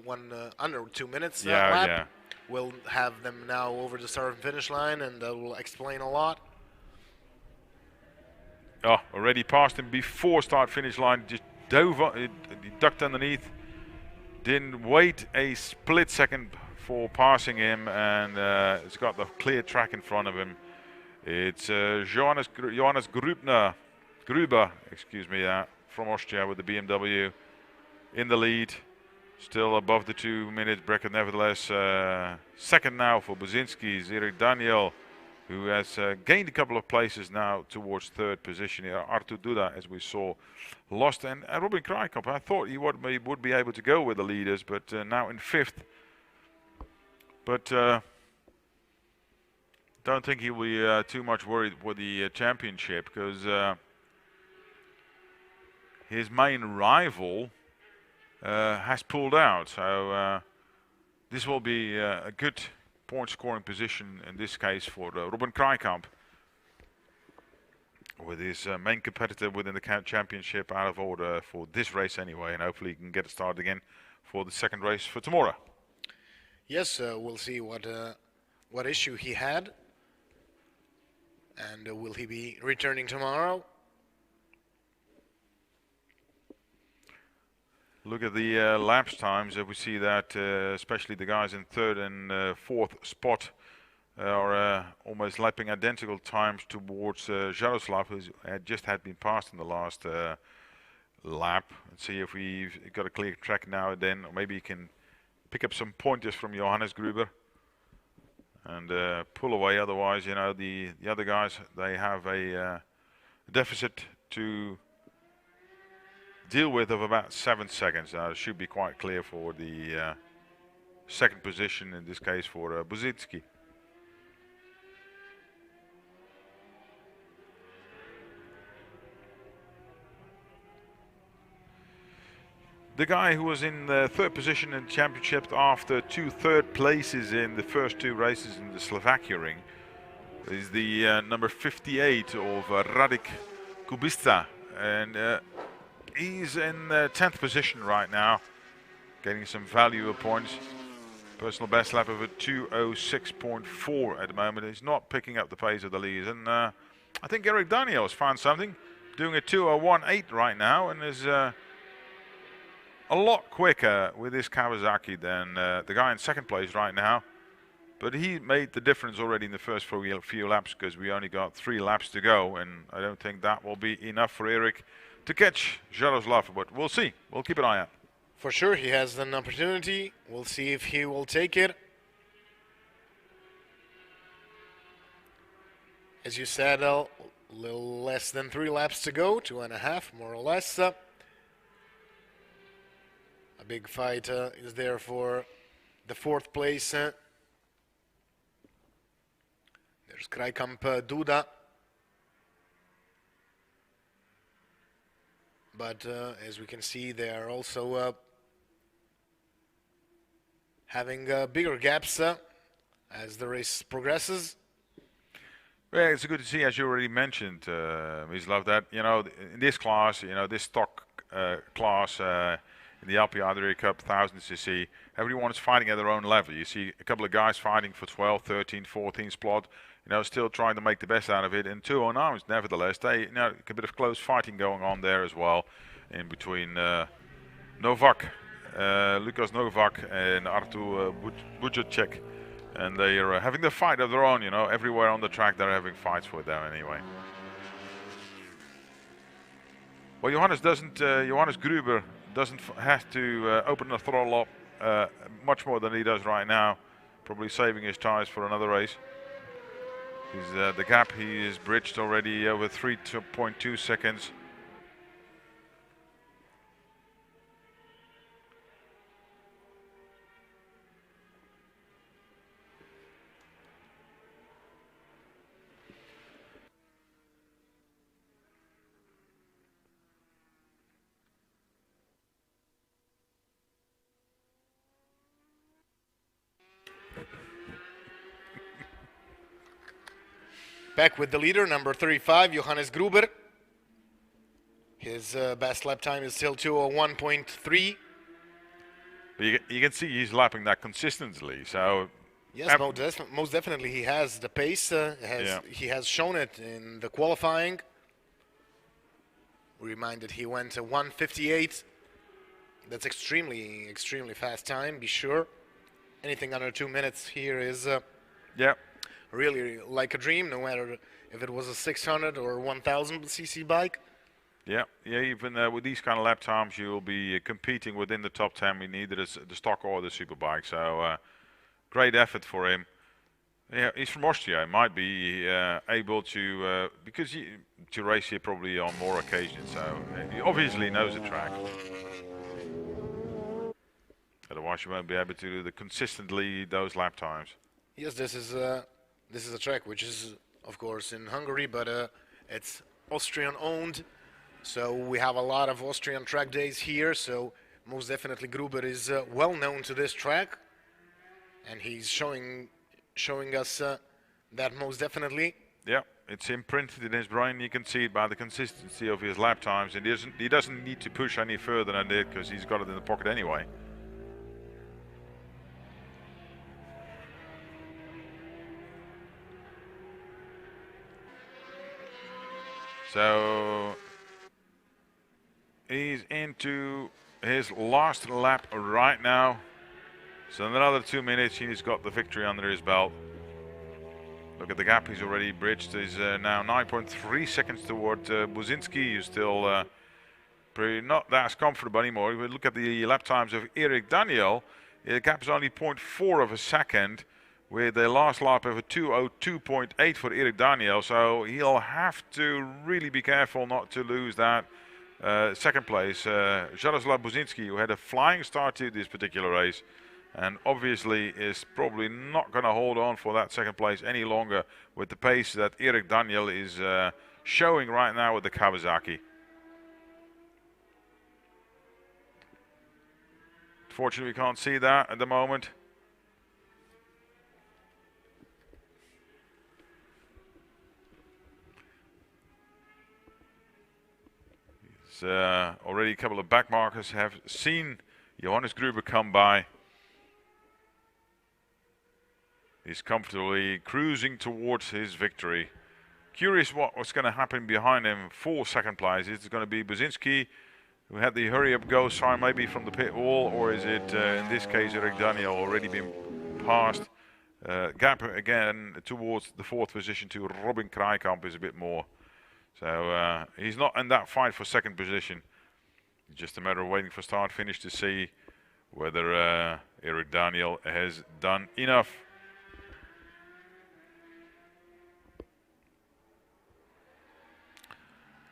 Speaker 4: under 2 minutes
Speaker 3: yeah,
Speaker 4: lap.
Speaker 3: Yeah.
Speaker 4: We'll have them now over the start and finish line, and that will explain a lot.
Speaker 3: Oh, already passed him before start finish line. Just dove on, ducked underneath. Didn't wait a split second for passing him, and it's got the clear track in front of him. It's Johannes Gruber, from Austria with the BMW in the lead. Still above the 2 minute bracket, nevertheless. Second now for Buzinski, Erik Daniel, who has gained a couple of places now towards third position here. Artur Duda, as we saw, lost, and Robin Krijkamp, I thought he would be able to go with the leaders, but now in fifth. But don't think he will be too much worried with the championship, because his main rival has pulled out. So this will be a good point scoring position in this case for Robin Krijkamp, with his main competitor within the championship out of order for this race anyway, and hopefully he can get started again for the second race for tomorrow.
Speaker 4: Yes, we'll see what issue he had, and will he be returning tomorrow?
Speaker 3: Look at the laps times. We see that especially the guys in third and fourth spot are almost lapping identical times towards Jaroslav, who just had been passed in the last lap. Let's see if we've got a clear track now and then, or maybe you can pick up some pointers from Johannes Gruber and pull away. Otherwise, the other guys, they have a deficit to deal with of about 7 seconds. It should be quite clear for the second position, in this case for Buzinski. The guy who was in the third position in the championship after 2 third places in the first 2 races in the Slovakia ring is the number 58 of Radek Kubica, and he's in 10th position right now, getting some valuable points. Personal best lap of a 2:06.4 at the moment. He's not picking up the pace of the leaders, and I think Eric Daniel has found something, doing a 2:01.8 right now, and is a lot quicker with this Kawasaki than the guy in second place right now. But he made the difference already in the first few laps, because we only got 3 laps to go, and I don't think that will be enough for Eric to catch Jaroslav, but we'll see. We'll keep an eye out.
Speaker 4: For sure, he has an opportunity. We'll see if he will take it. As you said, a little less than 3 laps to go, 2.5 more or less. A big fight is there for the 4th place. There's Krajkamp Duda. But as we can see, they are also having bigger gaps as the race progresses.
Speaker 3: Yeah, it's good to see, as you already mentioned, Mislav, that in this class, this stock class in the Alpe Adria Cup 1000cc, everyone is fighting at their own level. You see a couple of guys fighting for 12, 13, 14 spot, still trying to make the best out of it. And 209s, nevertheless, they, a bit of close fighting going on there as well, in between Novak, Lukas Novak, and Artur Bujacek. And they are having the fight of their own, everywhere on the track they're having fights for them anyway. Well, Johannes Gruber doesn't have to open the throttle up much more than he does right now, probably saving his tires for another race. The gap he is bridged already over 3.2 seconds.
Speaker 4: Back with the leader, number 35, Johannes Gruber. His best lap time is still 2:01.3.
Speaker 3: But you can see he's lapping that consistently. So
Speaker 4: yes, most definitely he has the pace. He has shown it in the qualifying. We're reminded he went to 1:58. That's extremely fast time. Be sure. Anything under 2 minutes here is really like a dream, no matter if it was a 600 or 1000 cc bike.
Speaker 3: Yeah, even with these kind of lap times, you'll be competing within the top 10 in either the stock or the superbike. So great effort for him. Yeah, he's from Austria. He might be able to, to race here probably on more occasions. So he obviously knows the track. Otherwise, you won't be able to do consistently those lap times.
Speaker 4: Yes, this is a track which is, of course, in Hungary, but it's Austrian-owned. So we have a lot of Austrian track days here. So most definitely Gruber is well known to this track, and he's showing us that most definitely.
Speaker 3: Yeah, it's imprinted in his brain. You can see it by the consistency of his lap times, and he doesn't need to push any further than that because he's got it in the pocket anyway. So he's into his last lap right now. So in another 2 minutes, he's got the victory under his belt. Look at the gap he's already bridged. He's now 9.3 seconds toward Buzinski, who's still pretty not that comfortable anymore. If we look at the lap times of Eric Daniel, the gap is only 0.4 of a second, with the last lap of a 2:02.8 for Eric Daniel. So he'll have to really be careful not to lose that second place. Jaroslav Buzinski, who had a flying start to this particular race, and obviously is probably not going to hold on for that second place any longer with the pace that Eric Daniel is showing right now with the Kawasaki. Unfortunately, we can't see that at the moment. Already a couple of back markers have seen Johannes Gruber come by. He's comfortably cruising towards his victory. Curious what's going to happen behind him for second place. Is it going to be Buzinski, who had the hurry-up go sign maybe from the pit wall, or is it, in this case, Erik Daniel already been passed? Gap again towards the 4th position to Robin Kraaikamp is a bit more. So he's not in that fight for second position. It's just a matter of waiting for start finish to see whether Erik Daniel has done enough.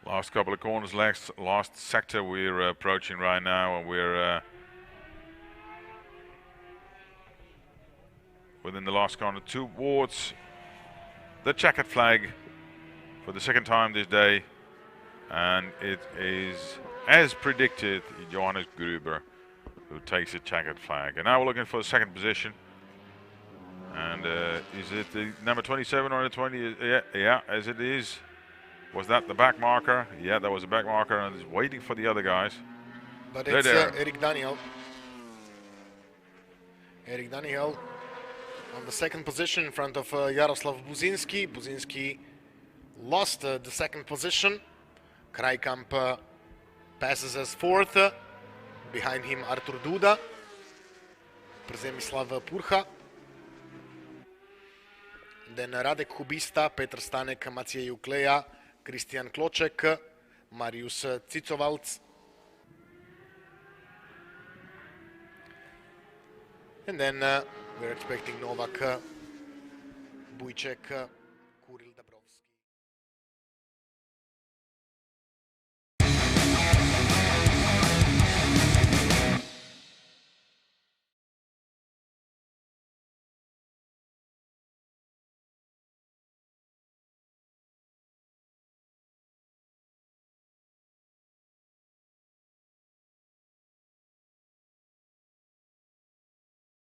Speaker 3: Last couple of corners, last sector we're approaching right now, and we're within the last corner towards the checkered flag for the second time this day, and it is, as predicted, Johannes Gruber who takes the checkered flag. And now we're looking for the second position, and is it the number 27 or the 20? Yeah, as it is. Was that the back marker? Yeah, that was a back marker, and it's waiting for the other guys.
Speaker 4: But it's Erik Daniel. Erik Daniel on the second position in front of Jaroslav Buzinski. Buzinski lost the second position. Kraaikamp passes as 4th. Behind him Artur Duda, Przemyslav Purcha. Then Radek Hubista, Petr Stanek, Maciej Ukleja, Christian Kloček, Marius Cicovalc. And then we're expecting Novak Bujček